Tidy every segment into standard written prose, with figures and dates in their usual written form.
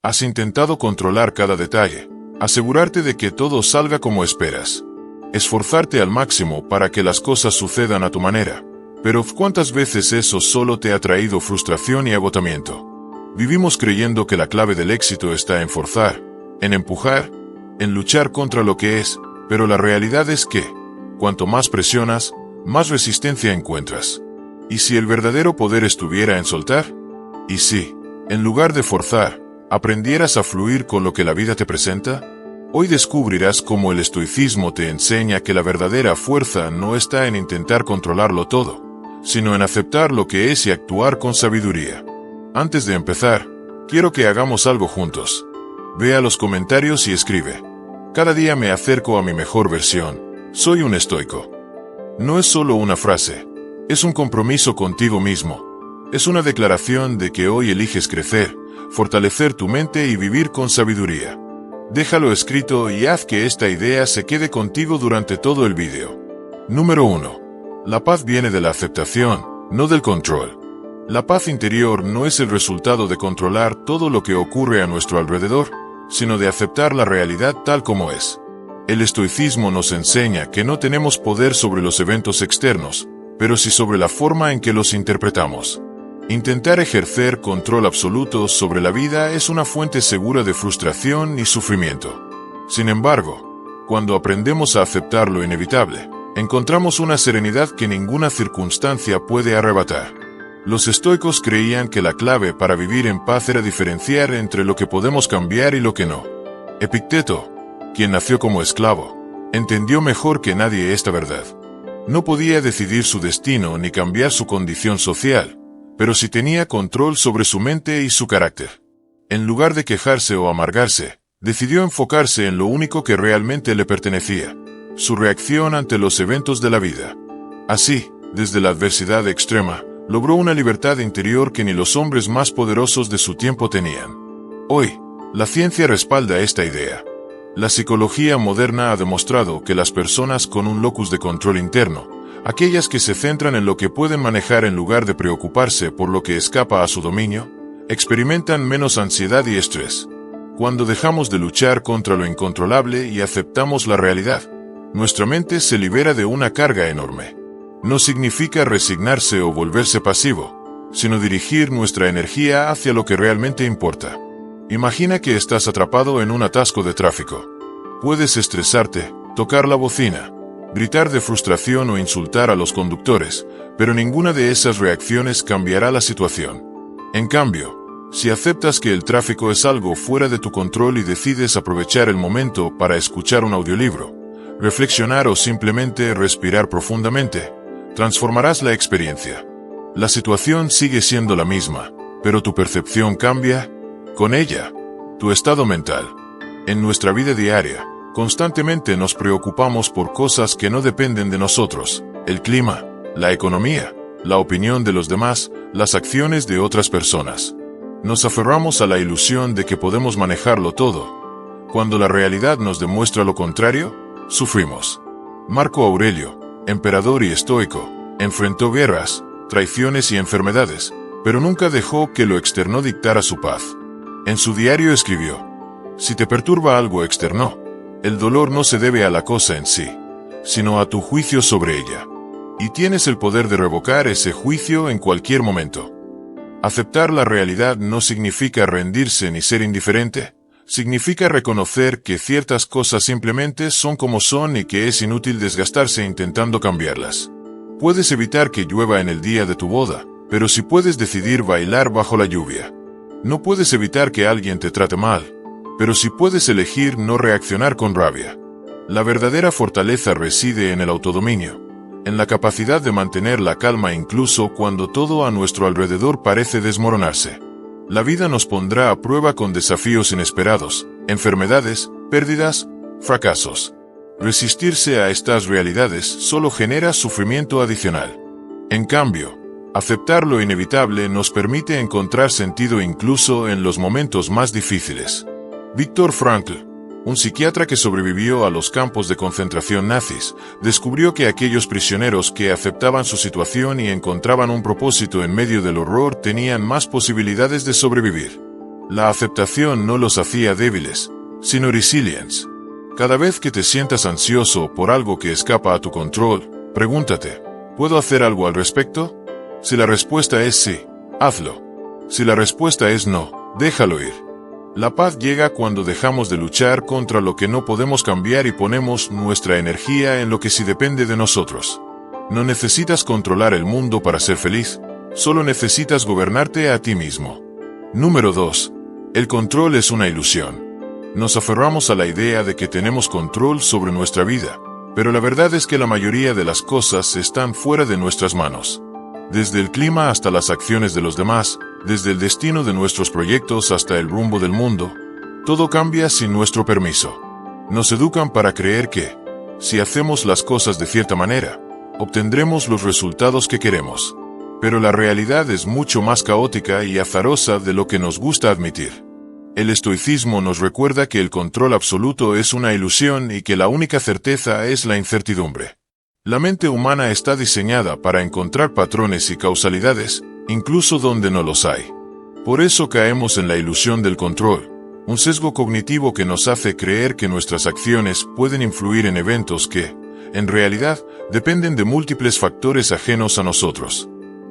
Has intentado controlar cada detalle, asegurarte de que todo salga como esperas, esforzarte al máximo para que las cosas sucedan a tu manera. Pero ¿cuántas veces eso solo te ha traído frustración y agotamiento? Vivimos creyendo que la clave del éxito está en forzar, en empujar, en luchar contra lo que es, pero la realidad es que, cuanto más presionas, más resistencia encuentras. ¿Y si el verdadero poder estuviera en soltar? ¿Y si, en lugar de forzar, aprendieras a fluir con lo que la vida te presenta? Hoy descubrirás cómo el estoicismo te enseña que la verdadera fuerza no está en intentar controlarlo todo, sino en aceptar lo que es y actuar con sabiduría. Antes de empezar, quiero que hagamos algo juntos. Ve a los comentarios y escribe: cada día me acerco a mi mejor versión, soy un estoico. No es solo una frase, es un compromiso contigo mismo. Es una declaración de que hoy eliges crecer, fortalecer tu mente y vivir con sabiduría. Déjalo escrito y haz que esta idea se quede contigo durante todo el vídeo. Número 1. La paz viene de la aceptación, no del control. La paz interior no es el resultado de controlar todo lo que ocurre a nuestro alrededor, sino de aceptar la realidad tal como es. El estoicismo nos enseña que no tenemos poder sobre los eventos externos, pero sí sobre la forma en que los interpretamos. Intentar ejercer control absoluto sobre la vida es una fuente segura de frustración y sufrimiento. Sin embargo, cuando aprendemos a aceptar lo inevitable, encontramos una serenidad que ninguna circunstancia puede arrebatar. Los estoicos creían que la clave para vivir en paz era diferenciar entre lo que podemos cambiar y lo que no. Epicteto, quien nació como esclavo, entendió mejor que nadie esta verdad. No podía decidir su destino ni cambiar su condición social, pero sí tenía control sobre su mente y su carácter. En lugar de quejarse o amargarse, decidió enfocarse en lo único que realmente le pertenecía: su reacción ante los eventos de la vida. Así, desde la adversidad extrema, logró una libertad interior que ni los hombres más poderosos de su tiempo tenían. Hoy, la ciencia respalda esta idea. La psicología moderna ha demostrado que las personas con un locus de control interno, aquellas que se centran en lo que pueden manejar en lugar de preocuparse por lo que escapa a su dominio, experimentan menos ansiedad y estrés. Cuando dejamos de luchar contra lo incontrolable y aceptamos la realidad, nuestra mente se libera de una carga enorme. No significa resignarse o volverse pasivo, sino dirigir nuestra energía hacia lo que realmente importa. Imagina que estás atrapado en un atasco de tráfico. Puedes estresarte, tocar la bocina, gritar de frustración o insultar a los conductores, pero ninguna de esas reacciones cambiará la situación. En cambio, si aceptas que el tráfico es algo fuera de tu control y decides aprovechar el momento para escuchar un audiolibro, reflexionar o simplemente respirar profundamente, transformarás la experiencia. La situación sigue siendo la misma, pero tu percepción cambia, con ella, tu estado mental. En nuestra vida diaria, constantemente nos preocupamos por cosas que no dependen de nosotros: el clima, la economía, la opinión de los demás, las acciones de otras personas. Nos aferramos a la ilusión de que podemos manejarlo todo. Cuando la realidad nos demuestra lo contrario, sufrimos. Marco Aurelio, emperador y estoico, enfrentó guerras, traiciones y enfermedades, pero nunca dejó que lo externo dictara su paz. En su diario escribió: si te perturba algo externo, el dolor no se debe a la cosa en sí, sino a tu juicio sobre ella. Y tienes el poder de revocar ese juicio en cualquier momento. Aceptar la realidad no significa rendirse ni ser indiferente, significa reconocer que ciertas cosas simplemente son como son y que es inútil desgastarse intentando cambiarlas. Puedes evitar que llueva en el día de tu boda, pero sí puedes decidir bailar bajo la lluvia. No puedes evitar que alguien te trate mal, pero sí puedes elegir no reaccionar con rabia. La verdadera fortaleza reside en el autodominio, en la capacidad de mantener la calma incluso cuando todo a nuestro alrededor parece desmoronarse. La vida nos pondrá a prueba con desafíos inesperados, enfermedades, pérdidas, fracasos. Resistirse a estas realidades solo genera sufrimiento adicional. En cambio, aceptar lo inevitable nos permite encontrar sentido incluso en los momentos más difíciles. Viktor Frankl, un psiquiatra que sobrevivió a los campos de concentración nazis, descubrió que aquellos prisioneros que aceptaban su situación y encontraban un propósito en medio del horror tenían más posibilidades de sobrevivir. La aceptación no los hacía débiles, sino resilientes. Cada vez que te sientas ansioso por algo que escapa a tu control, pregúntate, ¿puedo hacer algo al respecto? Si la respuesta es sí, hazlo. Si la respuesta es no, déjalo ir. La paz llega cuando dejamos de luchar contra lo que no podemos cambiar y ponemos nuestra energía en lo que sí depende de nosotros. No necesitas controlar el mundo para ser feliz, solo necesitas gobernarte a ti mismo. Número 2. El control es una ilusión. Nos aferramos a la idea de que tenemos control sobre nuestra vida, pero la verdad es que la mayoría de las cosas están fuera de nuestras manos. Desde el clima hasta las acciones de los demás, desde el destino de nuestros proyectos hasta el rumbo del mundo, todo cambia sin nuestro permiso. Nos educan para creer que, si hacemos las cosas de cierta manera, obtendremos los resultados que queremos. Pero la realidad es mucho más caótica y azarosa de lo que nos gusta admitir. El estoicismo nos recuerda que el control absoluto es una ilusión y que la única certeza es la incertidumbre. La mente humana está diseñada para encontrar patrones y causalidades, incluso donde no los hay. Por eso caemos en la ilusión del control, un sesgo cognitivo que nos hace creer que nuestras acciones pueden influir en eventos que, en realidad, dependen de múltiples factores ajenos a nosotros.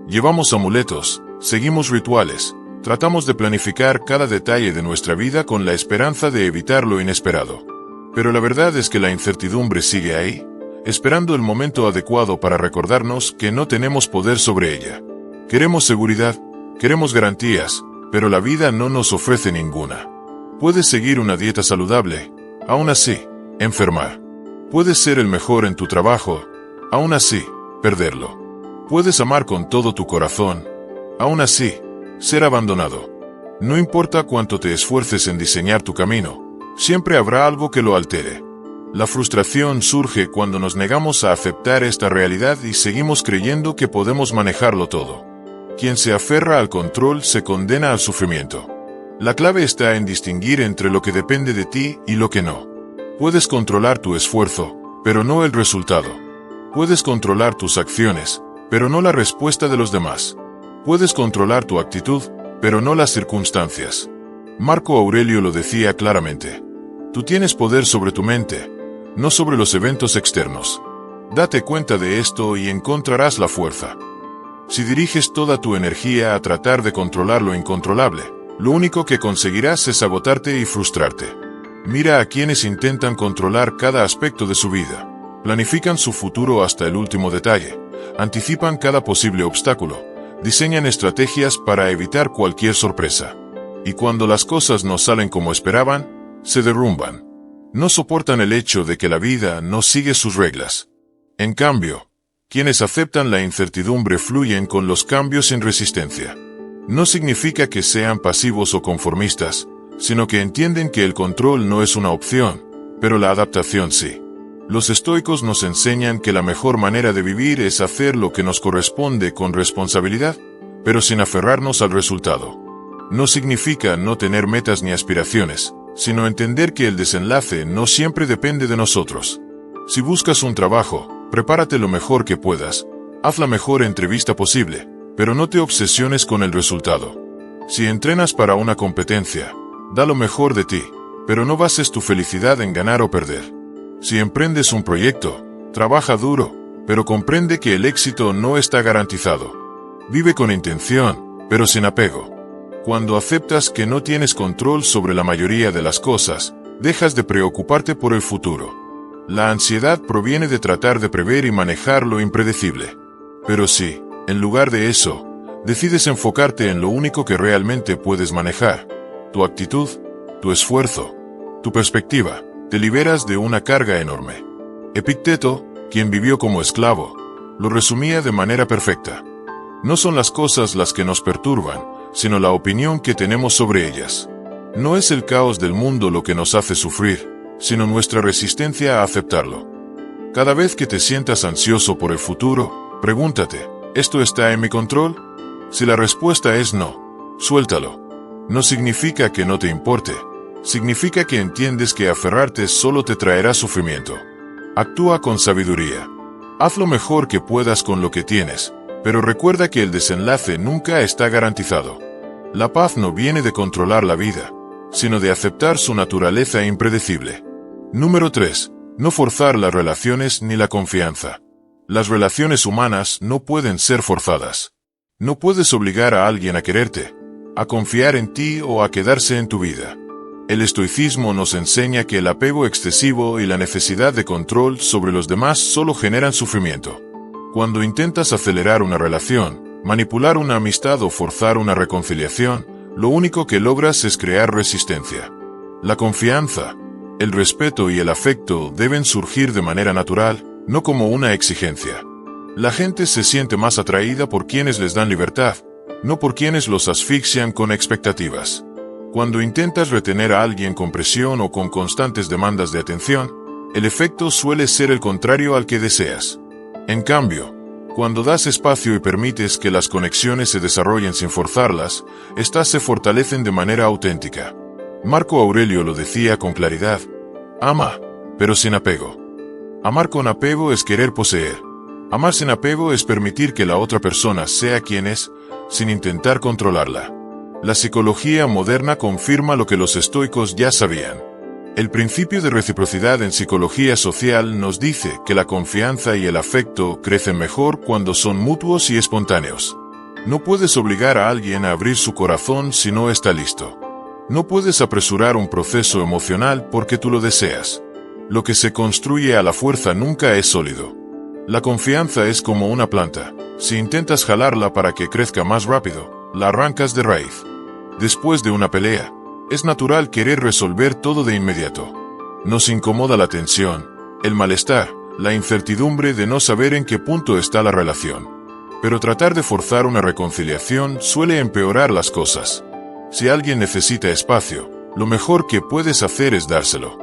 Llevamos amuletos, seguimos rituales, tratamos de planificar cada detalle de nuestra vida con la esperanza de evitar lo inesperado. Pero la verdad es que la incertidumbre sigue ahí, esperando el momento adecuado para recordarnos que no tenemos poder sobre ella. Queremos seguridad, queremos garantías, pero la vida no nos ofrece ninguna. Puedes seguir una dieta saludable, aún así, enfermar. Puedes ser el mejor en tu trabajo, aún así, perderlo. Puedes amar con todo tu corazón, aún así, ser abandonado. No importa cuánto te esfuerces en diseñar tu camino, siempre habrá algo que lo altere. La frustración surge cuando nos negamos a aceptar esta realidad y seguimos creyendo que podemos manejarlo todo. Quien se aferra al control se condena al sufrimiento. La clave está en distinguir entre lo que depende de ti y lo que no. Puedes controlar tu esfuerzo, pero no el resultado. Puedes controlar tus acciones, pero no la respuesta de los demás. Puedes controlar tu actitud, pero no las circunstancias. Marco Aurelio lo decía claramente. Tú tienes poder sobre tu mente, no sobre los eventos externos. Date cuenta de esto y encontrarás la fuerza. Si diriges toda tu energía a tratar de controlar lo incontrolable, lo único que conseguirás es agotarte y frustrarte. Mira a quienes intentan controlar cada aspecto de su vida. Planifican su futuro hasta el último detalle, anticipan cada posible obstáculo, diseñan estrategias para evitar cualquier sorpresa. Y cuando las cosas no salen como esperaban, se derrumban. No soportan el hecho de que la vida no sigue sus reglas. En cambio, quienes aceptan la incertidumbre fluyen con los cambios sin resistencia. No significa que sean pasivos o conformistas, sino que entienden que el control no es una opción, pero la adaptación sí. Los estoicos nos enseñan que la mejor manera de vivir es hacer lo que nos corresponde con responsabilidad, pero sin aferrarnos al resultado. No significa no tener metas ni aspiraciones, sino entender que el desenlace no siempre depende de nosotros. Si buscas un trabajo, prepárate lo mejor que puedas, haz la mejor entrevista posible, pero no te obsesiones con el resultado. Si entrenas para una competencia, da lo mejor de ti, pero no bases tu felicidad en ganar o perder. Si emprendes un proyecto, trabaja duro, pero comprende que el éxito no está garantizado. Vive con intención, pero sin apego. Cuando aceptas que no tienes control sobre la mayoría de las cosas, dejas de preocuparte por el futuro. La ansiedad proviene de tratar de prever y manejar lo impredecible. Pero si, en lugar de eso, decides enfocarte en lo único que realmente puedes manejar, tu actitud, tu esfuerzo, tu perspectiva, te liberas de una carga enorme. Epicteto, quien vivió como esclavo, lo resumía de manera perfecta. No son las cosas las que nos perturban, sino la opinión que tenemos sobre ellas. No es el caos del mundo lo que nos hace sufrir, sino nuestra resistencia a aceptarlo. Cada vez que te sientas ansioso por el futuro, pregúntate, ¿esto está en mi control? Si la respuesta es no, suéltalo. No significa que no te importe, significa que entiendes que aferrarte solo te traerá sufrimiento. Actúa con sabiduría. Haz lo mejor que puedas con lo que tienes, pero recuerda que el desenlace nunca está garantizado. La paz no viene de controlar la vida, sino de aceptar su naturaleza impredecible. Número 3. No forzar las relaciones ni la confianza. Las relaciones humanas no pueden ser forzadas. No puedes obligar a alguien a quererte, a confiar en ti o a quedarse en tu vida. El estoicismo nos enseña que el apego excesivo y la necesidad de control sobre los demás solo generan sufrimiento. Cuando intentas acelerar una relación, manipular una amistad o forzar una reconciliación, lo único que logras es crear resistencia. La confianza, el respeto y el afecto deben surgir de manera natural, no como una exigencia. La gente se siente más atraída por quienes les dan libertad, no por quienes los asfixian con expectativas. Cuando intentas retener a alguien con presión o con constantes demandas de atención, el efecto suele ser el contrario al que deseas. En cambio, cuando das espacio y permites que las conexiones se desarrollen sin forzarlas, éstas se fortalecen de manera auténtica. Marco Aurelio lo decía con claridad: ama, pero sin apego. Amar con apego es querer poseer. Amar sin apego es permitir que la otra persona sea quien es, sin intentar controlarla. La psicología moderna confirma lo que los estoicos ya sabían. El principio de reciprocidad en psicología social nos dice que la confianza y el afecto crecen mejor cuando son mutuos y espontáneos. No puedes obligar a alguien a abrir su corazón si no está listo. No puedes apresurar un proceso emocional porque tú lo deseas. Lo que se construye a la fuerza nunca es sólido. La confianza es como una planta. Si intentas jalarla para que crezca más rápido, la arrancas de raíz. Después de una pelea, es natural querer resolver todo de inmediato. Nos incomoda la tensión, el malestar, la incertidumbre de no saber en qué punto está la relación. Pero tratar de forzar una reconciliación suele empeorar las cosas. Si alguien necesita espacio, lo mejor que puedes hacer es dárselo.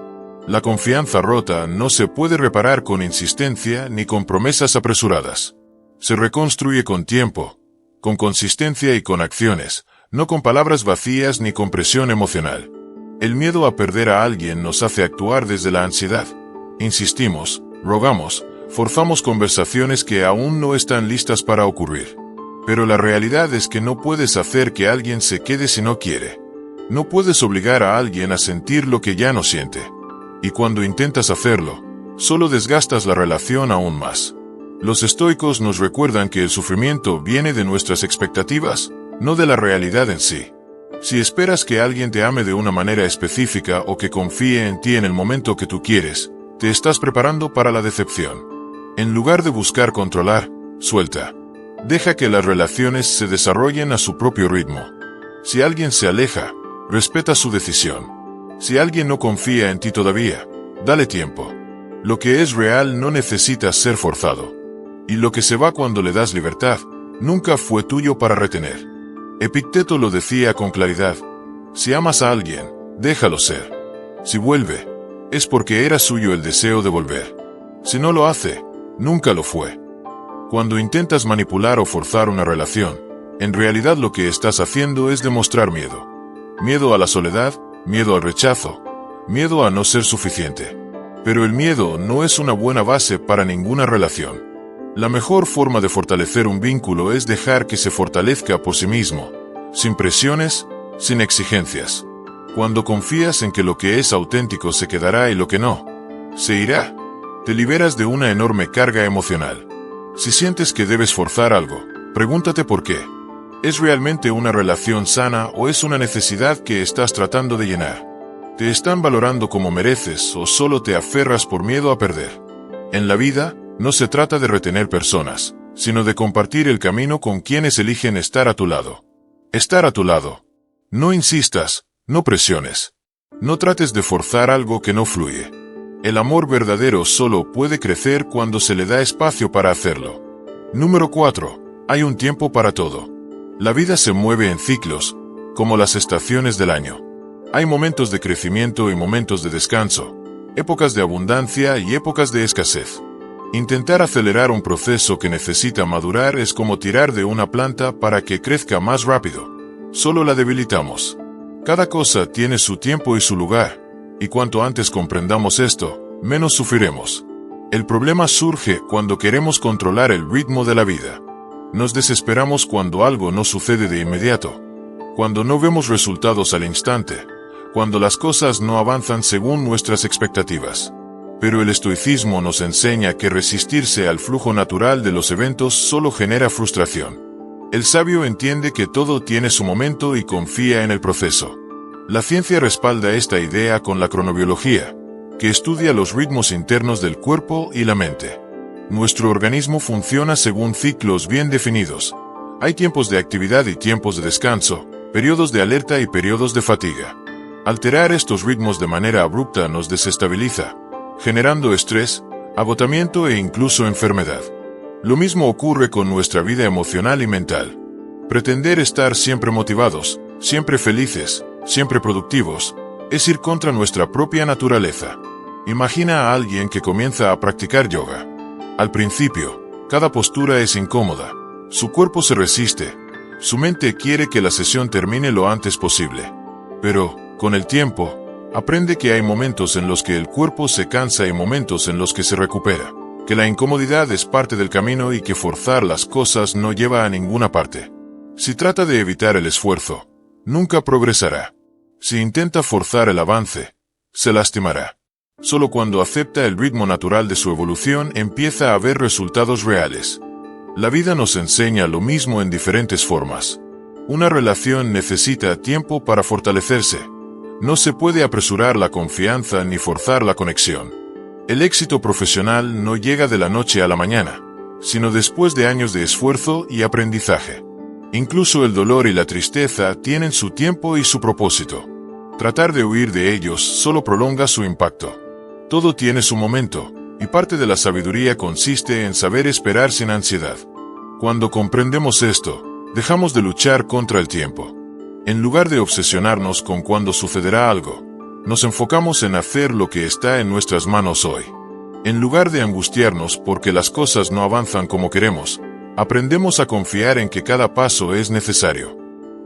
La confianza rota no se puede reparar con insistencia ni con promesas apresuradas. Se reconstruye con tiempo, con consistencia y con acciones, no con palabras vacías ni con presión emocional. El miedo a perder a alguien nos hace actuar desde la ansiedad. Insistimos, rogamos, forzamos conversaciones que aún no están listas para ocurrir. Pero la realidad es que no puedes hacer que alguien se quede si no quiere. No puedes obligar a alguien a sentir lo que ya no siente. Y cuando intentas hacerlo, solo desgastas la relación aún más. Los estoicos nos recuerdan que el sufrimiento viene de nuestras expectativas, no de la realidad en sí. Si esperas que alguien te ame de una manera específica o que confíe en ti en el momento que tú quieres, te estás preparando para la decepción. En lugar de buscar controlar, suelta. Deja que las relaciones se desarrollen a su propio ritmo. Si alguien se aleja, respeta su decisión. Si alguien no confía en ti todavía, dale tiempo. Lo que es real no necesita ser forzado. Y lo que se va cuando le das libertad, nunca fue tuyo para retener. Epicteto lo decía con claridad: si amas a alguien, déjalo ser. Si vuelve, es porque era suyo el deseo de volver. Si no lo hace, nunca lo fue. Cuando intentas manipular o forzar una relación, en realidad lo que estás haciendo es demostrar miedo. Miedo a la soledad, miedo al rechazo, miedo a no ser suficiente. Pero el miedo no es una buena base para ninguna relación. La mejor forma de fortalecer un vínculo es dejar que se fortalezca por sí mismo, sin presiones, sin exigencias. Cuando confías en que lo que es auténtico se quedará y lo que no, se irá, te liberas de una enorme carga emocional. Si sientes que debes forzar algo, pregúntate por qué. ¿Es realmente una relación sana o es una necesidad que estás tratando de llenar? ¿Te están valorando como mereces o solo te aferras por miedo a perder? En la vida, no se trata de retener personas, sino de compartir el camino con quienes eligen estar a tu lado. Estar a tu lado. No insistas, no presiones. No trates de forzar algo que no fluye. El amor verdadero solo puede crecer cuando se le da espacio para hacerlo. Número 4. Hay un tiempo para todo. La vida se mueve en ciclos, como las estaciones del año. Hay momentos de crecimiento y momentos de descanso, épocas de abundancia y épocas de escasez. Intentar acelerar un proceso que necesita madurar es como tirar de una planta para que crezca más rápido. Solo la debilitamos. Cada cosa tiene su tiempo y su lugar, y cuanto antes comprendamos esto, menos sufriremos. El problema surge cuando queremos controlar el ritmo de la vida. Nos desesperamos cuando algo no sucede de inmediato. cuando no vemos resultados al instante, cuando las cosas no avanzan según nuestras expectativas. Pero el estoicismo nos enseña que resistirse al flujo natural de los eventos solo genera frustración. El sabio entiende que todo tiene su momento y confía en el proceso. La ciencia respalda esta idea con la cronobiología, que estudia los ritmos internos del cuerpo y la mente. Nuestro organismo funciona según ciclos bien definidos. Hay tiempos de actividad y tiempos de descanso, periodos de alerta y periodos de fatiga. Alterar estos ritmos de manera abrupta nos desestabiliza, generando estrés, agotamiento e incluso enfermedad. Lo mismo ocurre con nuestra vida emocional y mental. Pretender estar siempre motivados, siempre felices, siempre productivos, es ir contra nuestra propia naturaleza. Imagina a alguien que comienza a practicar yoga. Al principio, cada postura es incómoda, su cuerpo se resiste, su mente quiere que la sesión termine lo antes posible. Pero, con el tiempo, aprende que hay momentos en los que el cuerpo se cansa y momentos en los que se recupera, que la incomodidad es parte del camino y que forzar las cosas no lleva a ninguna parte. Si trata de evitar el esfuerzo, nunca progresará. Si intenta forzar el avance, se lastimará. Solo cuando acepta el ritmo natural de su evolución empieza a ver resultados reales. La vida nos enseña lo mismo en diferentes formas. Una relación necesita tiempo para fortalecerse. No se puede apresurar la confianza ni forzar la conexión. El éxito profesional no llega de la noche a la mañana, sino después de años de esfuerzo y aprendizaje. Incluso el dolor y la tristeza tienen su tiempo y su propósito. Tratar de huir de ellos solo prolonga su impacto. Todo tiene su momento, y parte de la sabiduría consiste en saber esperar sin ansiedad. Cuando comprendemos esto, dejamos de luchar contra el tiempo. En lugar de obsesionarnos con cuándo sucederá algo, nos enfocamos en hacer lo que está en nuestras manos hoy. En lugar de angustiarnos porque las cosas no avanzan como queremos, aprendemos a confiar en que cada paso es necesario.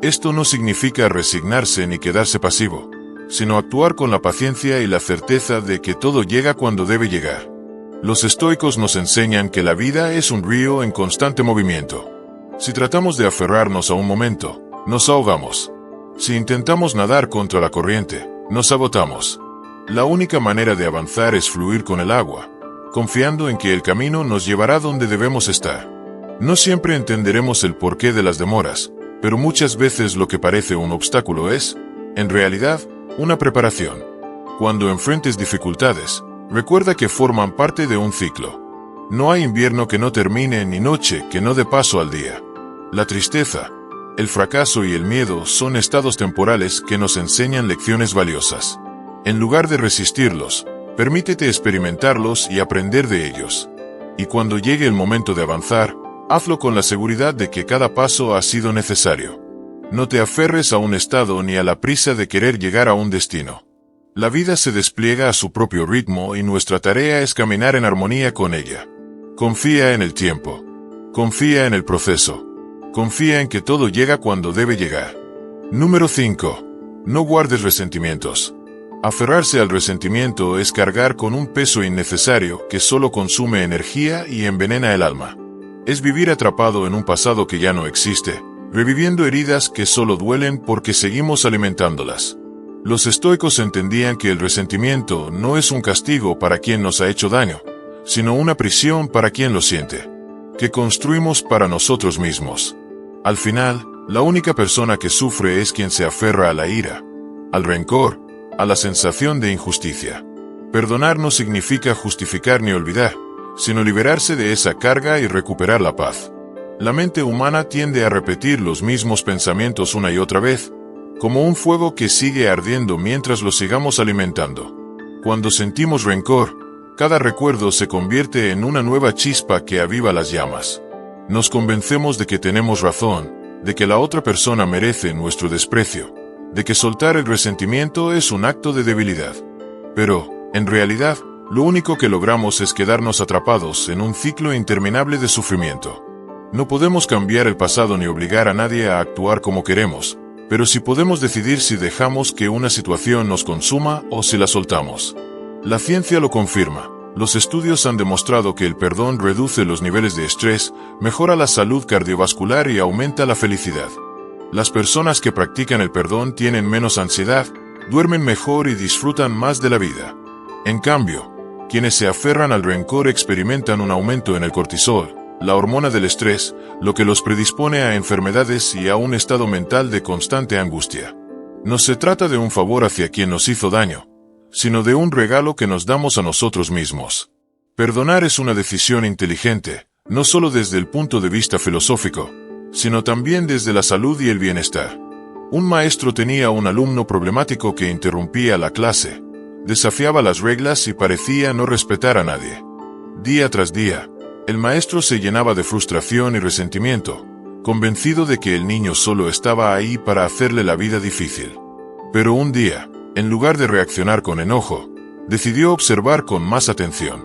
Esto no significa resignarse ni quedarse pasivo, sino actuar con la paciencia y la certeza de que todo llega cuando debe llegar. Los estoicos nos enseñan que la vida es un río en constante movimiento. Si tratamos de aferrarnos a un momento, nos ahogamos. Si intentamos nadar contra la corriente, nos agotamos. La única manera de avanzar es fluir con el agua, confiando en que el camino nos llevará donde debemos estar. No siempre entenderemos el porqué de las demoras, pero muchas veces lo que parece un obstáculo es, en realidad, una preparación. Cuando enfrentes dificultades, recuerda que forman parte de un ciclo. No hay invierno que no termine ni noche que no dé paso al día. La tristeza, el fracaso y el miedo son estados temporales que nos enseñan lecciones valiosas. En lugar de resistirlos, permítete experimentarlos y aprender de ellos. Y cuando llegue el momento de avanzar, hazlo con la seguridad de que cada paso ha sido necesario. No te aferres a un estado ni a la prisa de querer llegar a un destino. La vida se despliega a su propio ritmo y nuestra tarea es caminar en armonía con ella. Confía en el tiempo. Confía en el proceso. Confía en que todo llega cuando debe llegar. Número 5. No guardes resentimientos. Aferrarse al resentimiento es cargar con un peso innecesario que solo consume energía y envenena el alma. Es vivir atrapado en un pasado que ya no existe, reviviendo heridas que solo duelen porque seguimos alimentándolas. Los estoicos entendían que el resentimiento no es un castigo para quien nos ha hecho daño, sino una prisión para quien lo siente, que construimos para nosotros mismos. Al final, la única persona que sufre es quien se aferra a la ira, al rencor, a la sensación de injusticia. Perdonar no significa justificar ni olvidar, sino liberarse de esa carga y recuperar la paz. La mente humana tiende a repetir los mismos pensamientos una y otra vez, como un fuego que sigue ardiendo mientras lo sigamos alimentando. Cuando sentimos rencor, cada recuerdo se convierte en una nueva chispa que aviva las llamas. Nos convencemos de que tenemos razón, de que la otra persona merece nuestro desprecio, de que soltar el resentimiento es un acto de debilidad. Pero, en realidad, lo único que logramos es quedarnos atrapados en un ciclo interminable de sufrimiento. No podemos cambiar el pasado ni obligar a nadie a actuar como queremos, pero sí podemos decidir si dejamos que una situación nos consuma o si la soltamos. La ciencia lo confirma. Los estudios han demostrado que el perdón reduce los niveles de estrés, mejora la salud cardiovascular y aumenta la felicidad. Las personas que practican el perdón tienen menos ansiedad, duermen mejor y disfrutan más de la vida. En cambio, quienes se aferran al rencor experimentan un aumento en el cortisol, la hormona del estrés, lo que los predispone a enfermedades y a un estado mental de constante angustia. No se trata de un favor hacia quien nos hizo daño, sino de un regalo que nos damos a nosotros mismos. Perdonar es una decisión inteligente, no solo desde el punto de vista filosófico, sino también desde la salud y el bienestar. Un maestro tenía un alumno problemático que interrumpía la clase, desafiaba las reglas y parecía no respetar a nadie. Día tras día, el maestro se llenaba de frustración y resentimiento, convencido de que el niño solo estaba ahí para hacerle la vida difícil. Pero un día, en lugar de reaccionar con enojo, decidió observar con más atención.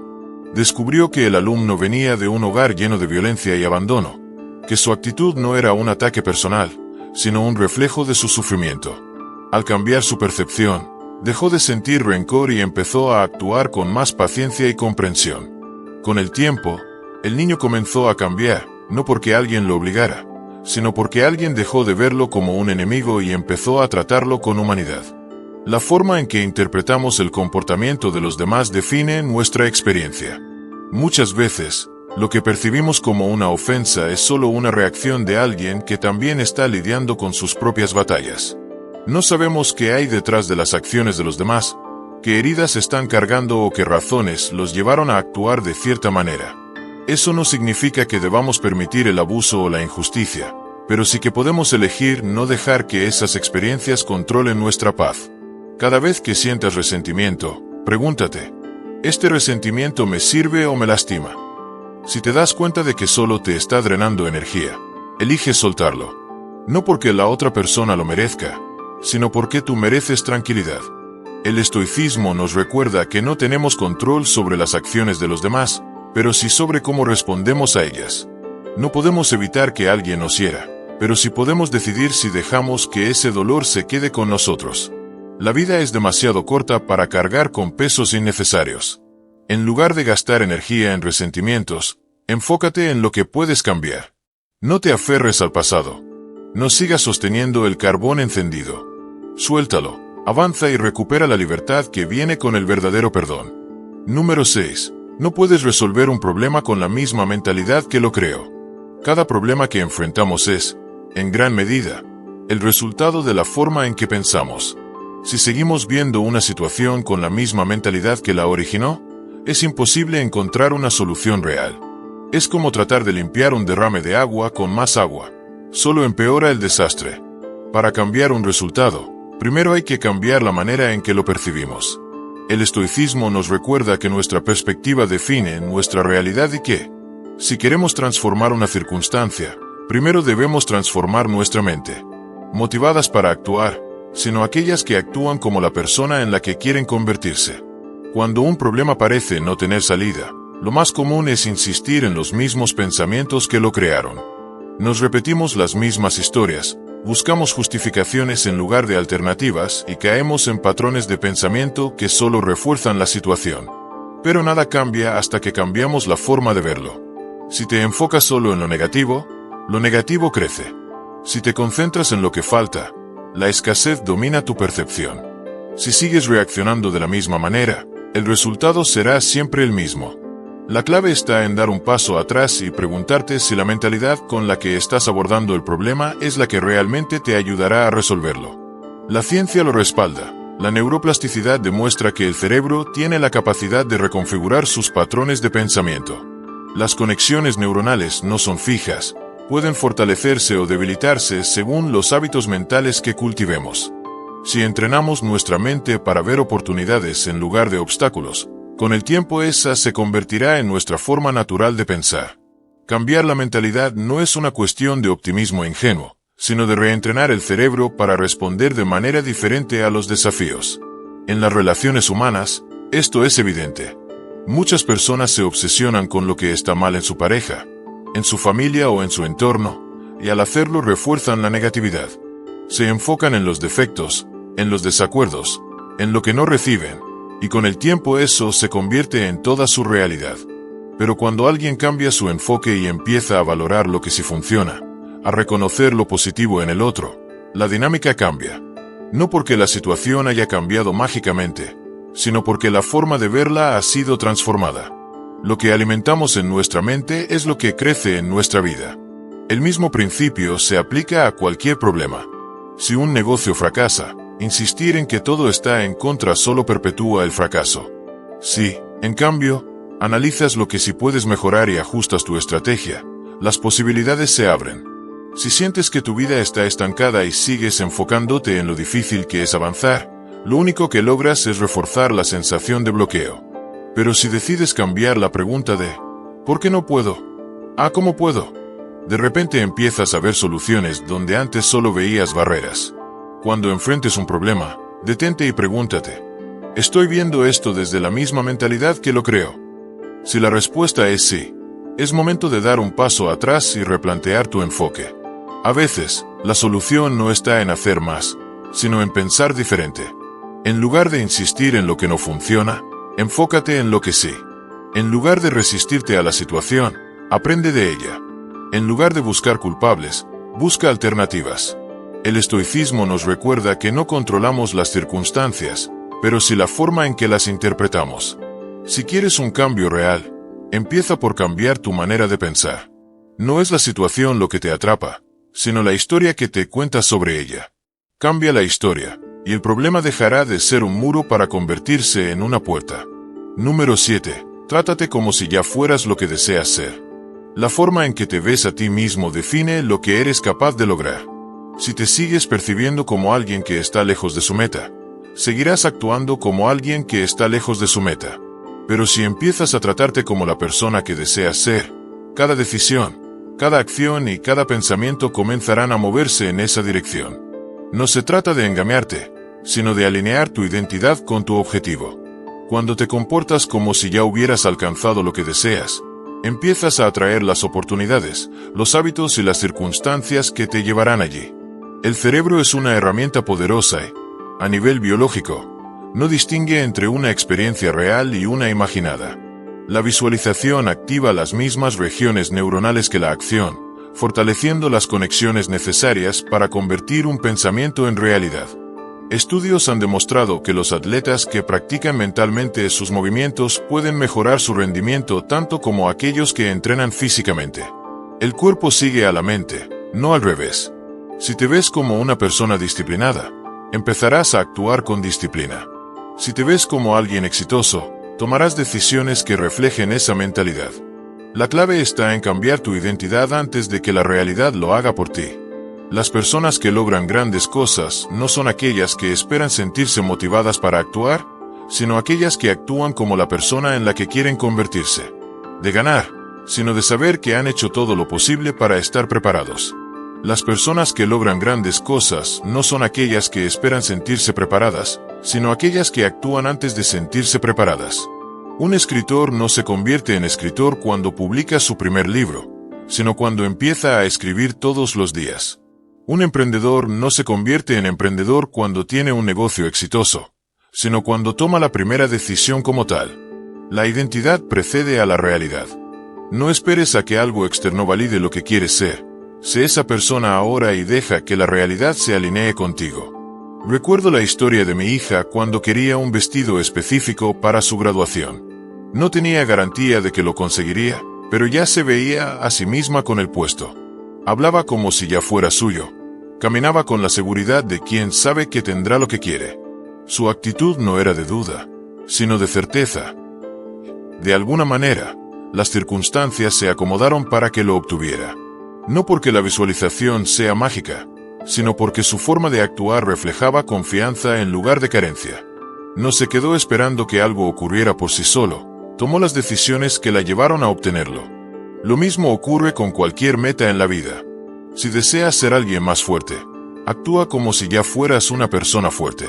Descubrió que el alumno venía de un hogar lleno de violencia y abandono, que su actitud no era un ataque personal, sino un reflejo de su sufrimiento. Al cambiar su percepción, dejó de sentir rencor y empezó a actuar con más paciencia y comprensión. Con el tiempo, el niño comenzó a cambiar, no porque alguien lo obligara, sino porque alguien dejó de verlo como un enemigo y empezó a tratarlo con humanidad. La forma en que interpretamos el comportamiento de los demás define nuestra experiencia. Muchas veces, lo que percibimos como una ofensa es solo una reacción de alguien que también está lidiando con sus propias batallas. No sabemos qué hay detrás de las acciones de los demás, qué heridas están cargando o qué razones los llevaron a actuar de cierta manera. Eso no significa que debamos permitir el abuso o la injusticia, pero sí que podemos elegir no dejar que esas experiencias controlen nuestra paz. Cada vez que sientas resentimiento, pregúntate, ¿este resentimiento me sirve o me lastima? Si te das cuenta de que solo te está drenando energía, elige soltarlo. No porque la otra persona lo merezca, sino porque tú mereces tranquilidad. El estoicismo nos recuerda que no tenemos control sobre las acciones de los demás, pero sí sobre cómo respondemos a ellas. No podemos evitar que alguien nos hiera, pero sí podemos decidir si dejamos que ese dolor se quede con nosotros. La vida es demasiado corta para cargar con pesos innecesarios. En lugar de gastar energía en resentimientos, enfócate en lo que puedes cambiar. No te aferres al pasado. No sigas sosteniendo el carbón encendido. Suéltalo, avanza y recupera la libertad que viene con el verdadero perdón. Número 6. No puedes resolver un problema con la misma mentalidad que lo creó. Cada problema que enfrentamos es, en gran medida, el resultado de la forma en que pensamos. Si seguimos viendo una situación con la misma mentalidad que la originó, es imposible encontrar una solución real. Es como tratar de limpiar un derrame de agua con más agua. Solo empeora el desastre. Para cambiar un resultado, primero hay que cambiar la manera en que lo percibimos. El estoicismo nos recuerda que nuestra perspectiva define nuestra realidad y que, si queremos transformar una circunstancia, primero debemos transformar nuestra mente. Motivadas para actuar, sino aquellas que actúan como la persona en la que quieren convertirse. Cuando un problema parece no tener salida, lo más común es insistir en los mismos pensamientos que lo crearon. Nos repetimos las mismas historias, buscamos justificaciones en lugar de alternativas y caemos en patrones de pensamiento que solo refuerzan la situación. Pero nada cambia hasta que cambiamos la forma de verlo. Si te enfocas solo en lo negativo crece. Si te concentras en lo que falta, la escasez domina tu percepción. Si sigues reaccionando de la misma manera, el resultado será siempre el mismo. La clave está en dar un paso atrás y preguntarte si la mentalidad con la que estás abordando el problema es la que realmente te ayudará a resolverlo. La ciencia lo respalda. La neuroplasticidad demuestra que el cerebro tiene la capacidad de reconfigurar sus patrones de pensamiento. Las conexiones neuronales no son fijas, pueden fortalecerse o debilitarse según los hábitos mentales que cultivemos. Si entrenamos nuestra mente para ver oportunidades en lugar de obstáculos, con el tiempo esa se convertirá en nuestra forma natural de pensar. Cambiar la mentalidad no es una cuestión de optimismo ingenuo, sino de reentrenar el cerebro para responder de manera diferente a los desafíos. En las relaciones humanas, esto es evidente. Muchas personas se obsesionan con lo que está mal en su pareja, en su familia o en su entorno, y al hacerlo refuerzan la negatividad. Se enfocan en los defectos, en los desacuerdos, en lo que no reciben, y con el tiempo eso se convierte en toda su realidad. Pero cuando alguien cambia su enfoque y empieza a valorar lo que sí funciona, a reconocer lo positivo en el otro, la dinámica cambia. No porque la situación haya cambiado mágicamente, sino porque la forma de verla ha sido transformada. Lo que alimentamos en nuestra mente es lo que crece en nuestra vida. El mismo principio se aplica a cualquier problema. Si un negocio fracasa, insistir en que todo está en contra solo perpetúa el fracaso. Si, en cambio, analizas lo que sí puedes mejorar y ajustas tu estrategia, las posibilidades se abren. Si sientes que tu vida está estancada y sigues enfocándote en lo difícil que es avanzar, lo único que logras es reforzar la sensación de bloqueo. Pero si decides cambiar la pregunta de ¿por qué no puedo? ¿A cómo puedo? De repente empiezas a ver soluciones donde antes solo veías barreras. Cuando enfrentes un problema, detente y pregúntate, ¿estoy viendo esto desde la misma mentalidad que lo creo? Si la respuesta es sí, es momento de dar un paso atrás y replantear tu enfoque. A veces, la solución no está en hacer más, sino en pensar diferente. En lugar de insistir en lo que no funciona, enfócate en lo que sí. En lugar de resistirte a la situación, aprende de ella. En lugar de buscar culpables, busca alternativas. El estoicismo nos recuerda que no controlamos las circunstancias, pero sí la forma en que las interpretamos. Si quieres un cambio real, empieza por cambiar tu manera de pensar. No es la situación lo que te atrapa, sino la historia que te cuentas sobre ella. Cambia la historia, y el problema dejará de ser un muro para convertirse en una puerta. Número 7. Trátate como si ya fueras lo que deseas ser. La forma en que te ves a ti mismo define lo que eres capaz de lograr. Si te sigues percibiendo como alguien que está lejos de su meta, seguirás actuando como alguien que está lejos de su meta. Pero si empiezas a tratarte como la persona que deseas ser, cada decisión, cada acción y cada pensamiento comenzarán a moverse en esa dirección. No se trata de engañarte, sino de alinear tu identidad con tu objetivo. Cuando te comportas como si ya hubieras alcanzado lo que deseas, empiezas a atraer las oportunidades, los hábitos y las circunstancias que te llevarán allí. El cerebro es una herramienta poderosa y, a nivel biológico, no distingue entre una experiencia real y una imaginada. La visualización activa las mismas regiones neuronales que la acción, fortaleciendo las conexiones necesarias para convertir un pensamiento en realidad. Estudios han demostrado que los atletas que practican mentalmente sus movimientos pueden mejorar su rendimiento tanto como aquellos que entrenan físicamente. El cuerpo sigue a la mente, no al revés. Si te ves como una persona disciplinada, empezarás a actuar con disciplina. Si te ves como alguien exitoso, tomarás decisiones que reflejen esa mentalidad. La clave está en cambiar tu identidad antes de que la realidad lo haga por ti. Las personas que logran grandes cosas no son aquellas que esperan sentirse motivadas para actuar, sino aquellas que actúan como la persona en la que quieren convertirse. De ganar, sino de saber que han hecho todo lo posible para estar preparados. Las personas que logran grandes cosas no son aquellas que esperan sentirse preparadas, sino aquellas que actúan antes de sentirse preparadas. Un escritor no se convierte en escritor cuando publica su primer libro, sino cuando empieza a escribir todos los días. Un emprendedor no se convierte en emprendedor cuando tiene un negocio exitoso, sino cuando toma la primera decisión como tal. La identidad precede a la realidad. No esperes a que algo externo valide lo que quieres ser. Sé esa persona ahora y deja que la realidad se alinee contigo. Recuerdo la historia de mi hija cuando quería un vestido específico para su graduación. No tenía garantía de que lo conseguiría, pero ya se veía a sí misma con el puesto. Hablaba como si ya fuera suyo. Caminaba con la seguridad de quien sabe que tendrá lo que quiere. Su actitud no era de duda, sino de certeza. De alguna manera, las circunstancias se acomodaron para que lo obtuviera. No porque la visualización sea mágica, sino porque su forma de actuar reflejaba confianza en lugar de carencia. No se quedó esperando que algo ocurriera por sí solo, tomó las decisiones que la llevaron a obtenerlo. Lo mismo ocurre con cualquier meta en la vida. Si deseas ser alguien más fuerte, actúa como si ya fueras una persona fuerte.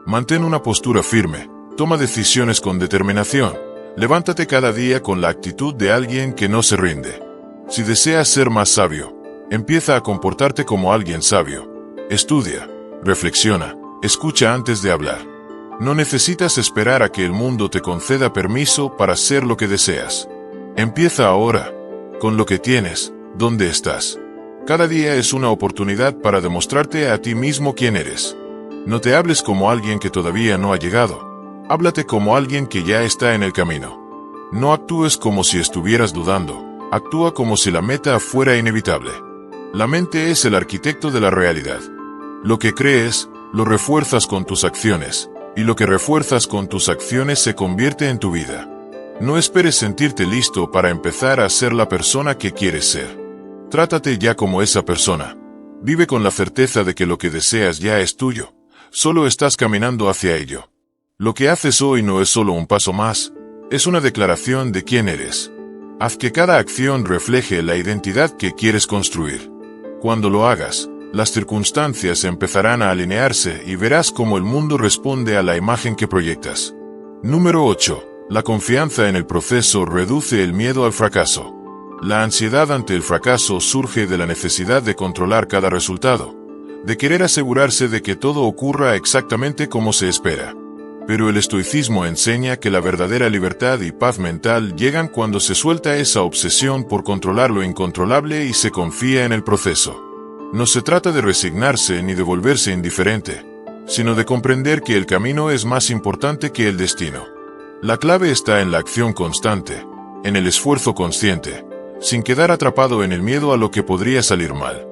Mantén una postura firme, toma decisiones con determinación, levántate cada día con la actitud de alguien que no se rinde. Si deseas ser más sabio, empieza a comportarte como alguien sabio. Estudia, reflexiona, escucha antes de hablar. No necesitas esperar a que el mundo te conceda permiso para ser lo que deseas. Empieza ahora, con lo que tienes, donde estás. Cada día es una oportunidad para demostrarte a ti mismo quién eres. No te hables como alguien que todavía no ha llegado. Háblate como alguien que ya está en el camino. No actúes como si estuvieras dudando. Actúa como si la meta fuera inevitable. La mente es el arquitecto de la realidad. Lo que crees, lo refuerzas con tus acciones, y lo que refuerzas con tus acciones se convierte en tu vida. No esperes sentirte listo para empezar a ser la persona que quieres ser. Trátate ya como esa persona. Vive con la certeza de que lo que deseas ya es tuyo. Solo estás caminando hacia ello. Lo que haces hoy no es solo un paso más, es una declaración de quién eres. Haz que cada acción refleje la identidad que quieres construir. Cuando lo hagas, las circunstancias empezarán a alinearse y verás cómo el mundo responde a la imagen que proyectas. Número 8. La confianza en el proceso reduce el miedo al fracaso. La ansiedad ante el fracaso surge de la necesidad de controlar cada resultado, de querer asegurarse de que todo ocurra exactamente como se espera. Pero el estoicismo enseña que la verdadera libertad y paz mental llegan cuando se suelta esa obsesión por controlar lo incontrolable y se confía en el proceso. No se trata de resignarse ni de volverse indiferente, sino de comprender que el camino es más importante que el destino. La clave está en la acción constante, en el esfuerzo consciente, sin quedar atrapado en el miedo a lo que podría salir mal.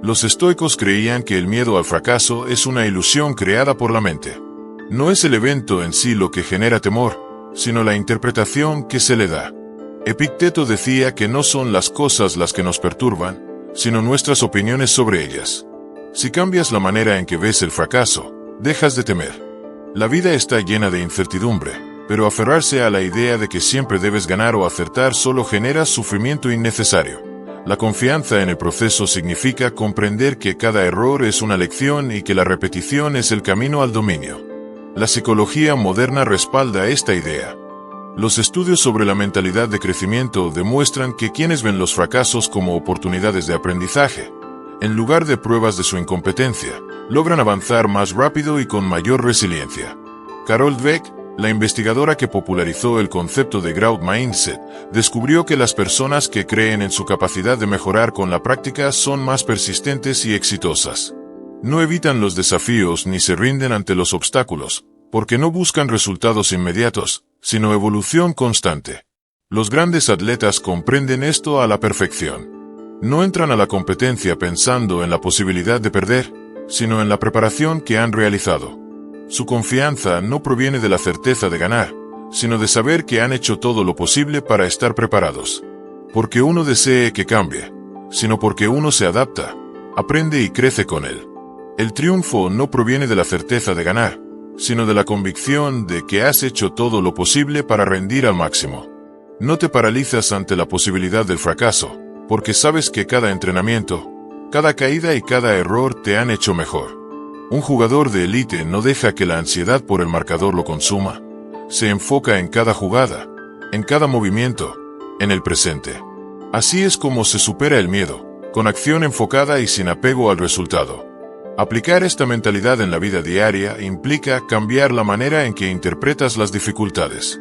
Los estoicos creían que el miedo al fracaso es una ilusión creada por la mente. No es el evento en sí lo que genera temor, sino la interpretación que se le da. Epicteto decía que no son las cosas las que nos perturban, sino nuestras opiniones sobre ellas. Si cambias la manera en que ves el fracaso, dejas de temer. La vida está llena de incertidumbre, pero aferrarse a la idea de que siempre debes ganar o acertar solo genera sufrimiento innecesario. La confianza en el proceso significa comprender que cada error es una lección y que la repetición es el camino al dominio. La psicología moderna respalda esta idea. Los estudios sobre la mentalidad de crecimiento demuestran que quienes ven los fracasos como oportunidades de aprendizaje, en lugar de pruebas de su incompetencia, logran avanzar más rápido y con mayor resiliencia. Carol Dweck, la investigadora que popularizó el concepto de Growth Mindset, descubrió que las personas que creen en su capacidad de mejorar con la práctica son más persistentes y exitosas. No evitan los desafíos ni se rinden ante los obstáculos, porque no buscan resultados inmediatos, sino evolución constante. Los grandes atletas comprenden esto a la perfección. No entran a la competencia pensando en la posibilidad de perder, sino en la preparación que han realizado. Su confianza no proviene de la certeza de ganar, sino de saber que han hecho todo lo posible para estar preparados. Porque uno desee que cambie, sino porque uno se adapta, aprende y crece con él. El triunfo no proviene de la certeza de ganar, sino de la convicción de que has hecho todo lo posible para rendir al máximo. No te paralizas ante la posibilidad del fracaso, porque sabes que cada entrenamiento, cada caída y cada error te han hecho mejor. Un jugador de élite no deja que la ansiedad por el marcador lo consuma. Se enfoca en cada jugada, en cada movimiento, en el presente. Así es como se supera el miedo, con acción enfocada y sin apego al resultado. Aplicar esta mentalidad en la vida diaria implica cambiar la manera en que interpretas las dificultades.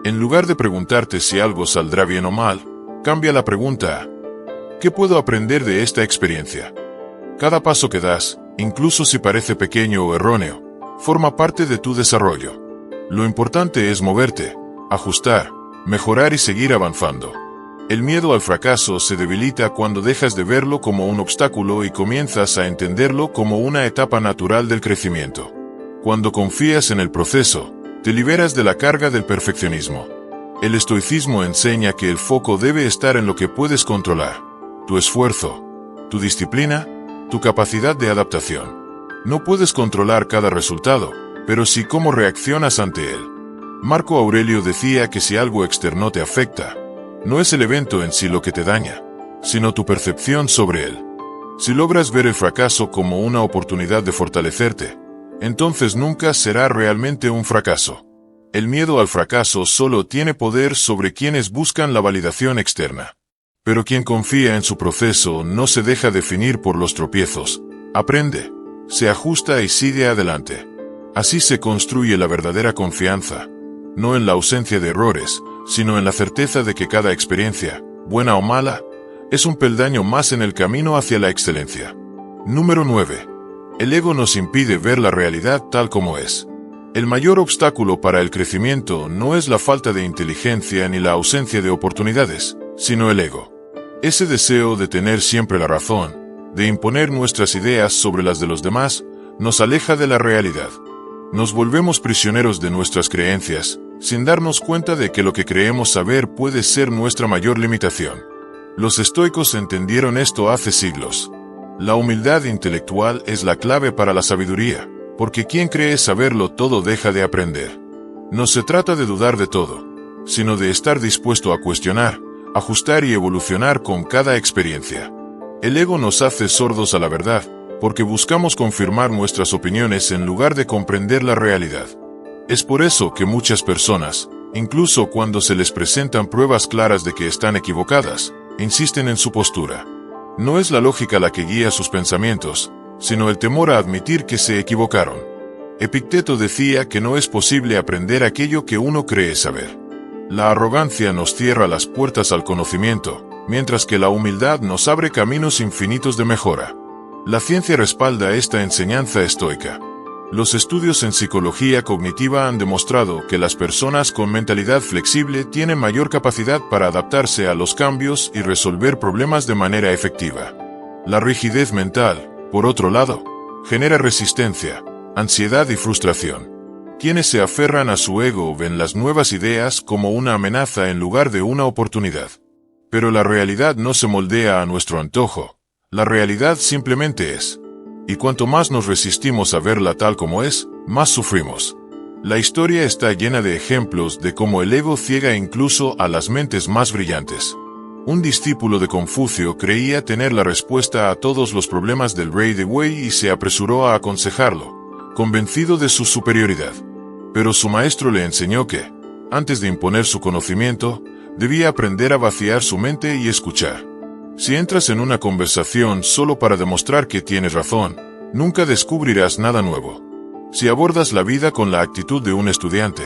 En lugar de preguntarte si algo saldrá bien o mal, cambia la pregunta a ¿qué puedo aprender de esta experiencia? Cada paso que das, incluso si parece pequeño o erróneo, forma parte de tu desarrollo. Lo importante es moverte, ajustar, mejorar y seguir avanzando. El miedo al fracaso se debilita cuando dejas de verlo como un obstáculo y comienzas a entenderlo como una etapa natural del crecimiento. Cuando confías en el proceso, te liberas de la carga del perfeccionismo. El estoicismo enseña que el foco debe estar en lo que puedes controlar: tu esfuerzo, tu disciplina, tu capacidad de adaptación. No puedes controlar cada resultado, pero sí cómo reaccionas ante él. Marco Aurelio decía que si algo externo te afecta, no es el evento en sí lo que te daña, sino tu percepción sobre él. Si logras ver el fracaso como una oportunidad de fortalecerte, entonces nunca será realmente un fracaso. El miedo al fracaso solo tiene poder sobre quienes buscan la validación externa. Pero quien confía en su proceso no se deja definir por los tropiezos, aprende, se ajusta y sigue adelante. Así se construye la verdadera confianza, no en la ausencia de errores, sino en la certeza de que cada experiencia, buena o mala, Es un peldaño más en el camino hacia la excelencia. Número 9. El ego nos impide ver la realidad tal como es. El mayor obstáculo para el crecimiento no es la falta de inteligencia ni la ausencia de oportunidades, sino el ego. Ese deseo de tener siempre la razón, de imponer nuestras ideas sobre las de los demás, nos aleja de la realidad. Nos volvemos prisioneros de nuestras creencias, sin darnos cuenta de que lo que creemos saber puede ser nuestra mayor limitación. Los estoicos entendieron esto hace siglos. La humildad intelectual es la clave para la sabiduría, porque quien cree saberlo todo deja de aprender. No se trata de dudar de todo, sino de estar dispuesto a cuestionar, ajustar y evolucionar con cada experiencia. El ego nos hace sordos a la verdad, porque buscamos confirmar nuestras opiniones en lugar de comprender la realidad. Es por eso que muchas personas, incluso cuando se les presentan pruebas claras de que están equivocadas, insisten en su postura. No es la lógica la que guía sus pensamientos, sino el temor a admitir que se equivocaron. Epicteto decía que no es posible aprender aquello que uno cree saber. La arrogancia nos cierra las puertas al conocimiento, mientras que la humildad nos abre caminos infinitos de mejora. La ciencia respalda esta enseñanza estoica. Los estudios en psicología cognitiva han demostrado que las personas con mentalidad flexible tienen mayor capacidad para adaptarse a los cambios y resolver problemas de manera efectiva. La rigidez mental, por otro lado, genera resistencia, ansiedad y frustración. Quienes se aferran a su ego ven las nuevas ideas como una amenaza en lugar de una oportunidad. Pero la realidad no se moldea a nuestro antojo. La realidad simplemente es. Y cuanto más nos resistimos a verla tal como es, más sufrimos. La historia está llena de ejemplos de cómo el ego ciega incluso a las mentes más brillantes. Un discípulo de Confucio creía tener la respuesta a todos los problemas del rey de Wei y se apresuró a aconsejarlo, convencido de su superioridad. Pero su maestro le enseñó que, antes de imponer su conocimiento, debía aprender a vaciar su mente y escuchar. Si entras en una conversación solo para demostrar que tienes razón, nunca descubrirás nada nuevo. Si abordas la vida con la actitud de un estudiante,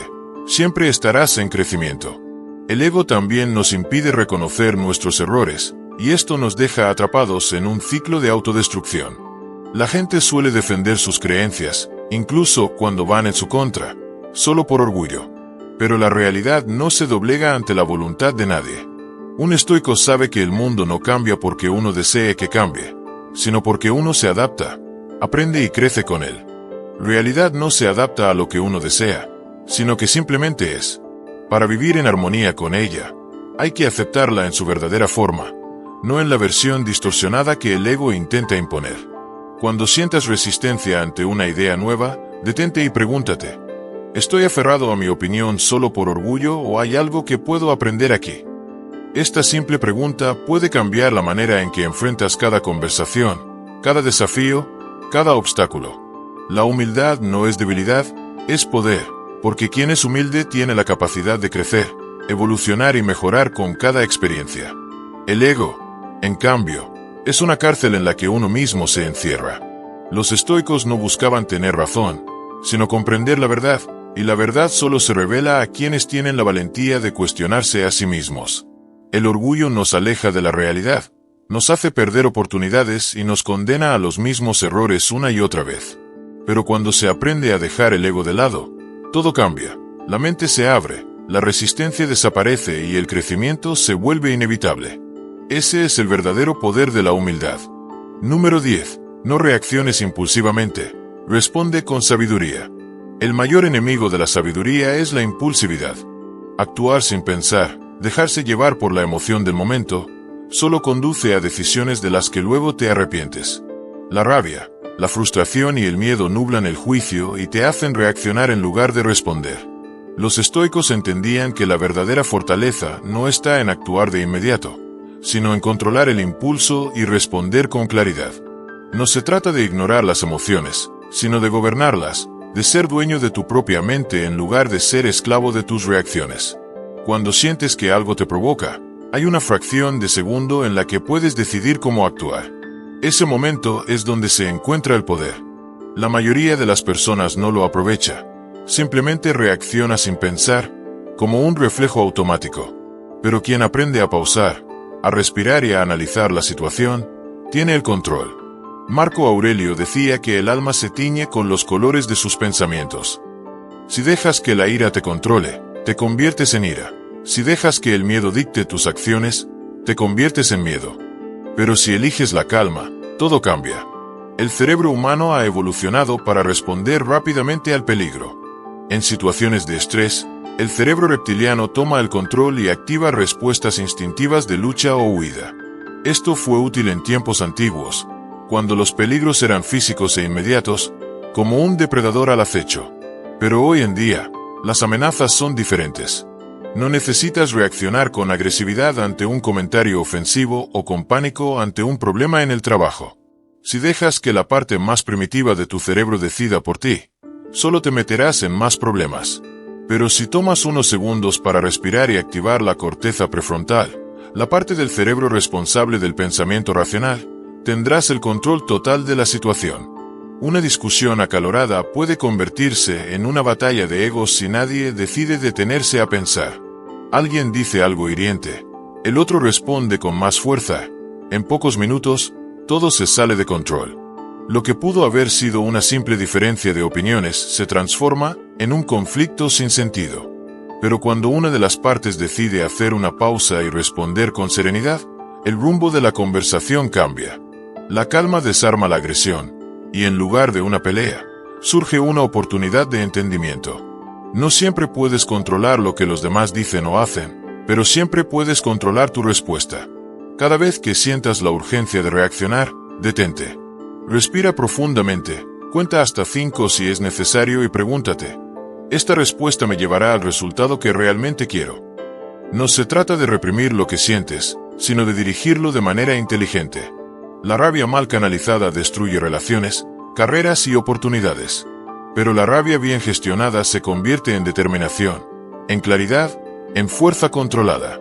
siempre estarás en crecimiento. El ego también nos impide reconocer nuestros errores, y esto nos deja atrapados en un ciclo de autodestrucción. La gente suele defender sus creencias, incluso cuando van en su contra, solo por orgullo. Pero la realidad no se doblega ante la voluntad de nadie. Un estoico sabe que el mundo no cambia porque uno desee que cambie, sino porque uno se adapta, aprende y crece con él. Realidad no se adapta a lo que uno desea, sino que simplemente es. Para vivir en armonía con ella, hay que aceptarla en su verdadera forma, no en la versión distorsionada que el ego intenta imponer. Cuando sientas resistencia ante una idea nueva, detente y pregúntate, ¿estoy aferrado a mi opinión solo por orgullo o hay algo que puedo aprender aquí? Esta simple pregunta puede cambiar la manera en que enfrentas cada conversación, cada desafío, cada obstáculo. La humildad no es debilidad, es poder, porque quien es humilde tiene la capacidad de crecer, evolucionar y mejorar con cada experiencia. El ego, en cambio, es una cárcel en la que uno mismo se encierra. Los estoicos no buscaban tener razón, sino comprender la verdad, y la verdad solo se revela a quienes tienen la valentía de cuestionarse a sí mismos. El orgullo nos aleja de la realidad, nos hace perder oportunidades y nos condena a los mismos errores una y otra vez. Pero cuando se aprende a dejar el ego de lado, todo cambia, la mente se abre, la resistencia desaparece y el crecimiento se vuelve inevitable. Ese es el verdadero poder de la humildad. Número 10. No reacciones impulsivamente, responde con sabiduría. El mayor enemigo de la sabiduría es la impulsividad. Actuar sin pensar, dejarse llevar por la emoción del momento, solo conduce a decisiones de las que luego te arrepientes. La rabia, la frustración y el miedo nublan el juicio y te hacen reaccionar en lugar de responder. Los estoicos entendían que la verdadera fortaleza no está en actuar de inmediato, sino en controlar el impulso y responder con claridad. No se trata de ignorar las emociones, sino de gobernarlas, de ser dueño de tu propia mente en lugar de ser esclavo de tus reacciones. Cuando sientes que algo te provoca, hay una fracción de segundo en la que puedes decidir cómo actuar. Ese momento es donde se encuentra el poder. La mayoría de las personas no lo aprovecha, simplemente reacciona sin pensar, como un reflejo automático. Pero quien aprende a pausar, a respirar y a analizar la situación, tiene el control. Marco Aurelio decía que el alma se tiñe con los colores de sus pensamientos. Si dejas que la ira te controle, te conviertes en ira. Si dejas que el miedo dicte tus acciones, te conviertes en miedo. Pero si eliges la calma, todo cambia. El cerebro humano ha evolucionado para responder rápidamente al peligro. En situaciones de estrés, el cerebro reptiliano toma el control y activa respuestas instintivas de lucha o huida. Esto fue útil en tiempos antiguos, cuando los peligros eran físicos e inmediatos, como un depredador al acecho. Pero hoy en día, las amenazas son diferentes. No necesitas reaccionar con agresividad ante un comentario ofensivo o con pánico ante un problema en el trabajo. Si dejas que la parte más primitiva de tu cerebro decida por ti, solo te meterás en más problemas. Pero si tomas unos segundos para respirar y activar la corteza prefrontal, la parte del cerebro responsable del pensamiento racional, tendrás el control total de la situación. Una discusión acalorada puede convertirse en una batalla de egos si nadie decide detenerse a pensar. Alguien dice algo hiriente, el otro responde con más fuerza. En pocos minutos, todo se sale de control. Lo que pudo haber sido una simple diferencia de opiniones se transforma en un conflicto sin sentido. Pero cuando una de las partes decide hacer una pausa y responder con serenidad, el rumbo de la conversación cambia. La calma desarma la agresión, y en lugar de una pelea, surge una oportunidad de entendimiento. No siempre puedes controlar lo que los demás dicen o hacen, pero siempre puedes controlar tu respuesta. Cada vez que sientas la urgencia de reaccionar, detente. Respira profundamente, cuenta hasta 5 si es necesario y pregúntate, ¿esta respuesta me llevará al resultado que realmente quiero? No se trata de reprimir lo que sientes, sino de dirigirlo de manera inteligente. La rabia mal canalizada destruye relaciones, carreras y oportunidades. Pero la rabia bien gestionada se convierte en determinación, en claridad, en fuerza controlada.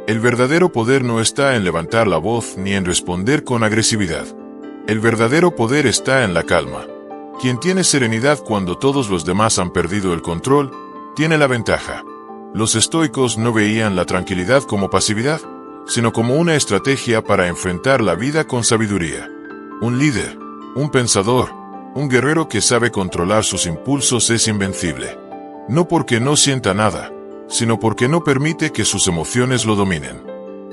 El verdadero poder no está en levantar la voz ni en responder con agresividad. El verdadero poder está en la calma. Quien tiene serenidad cuando todos los demás han perdido el control, tiene la ventaja. Los estoicos no veían la tranquilidad como pasividad, sino como una estrategia para enfrentar la vida con sabiduría. Un líder, un pensador, un guerrero que sabe controlar sus impulsos es invencible. No porque no sienta nada, sino porque no permite que sus emociones lo dominen.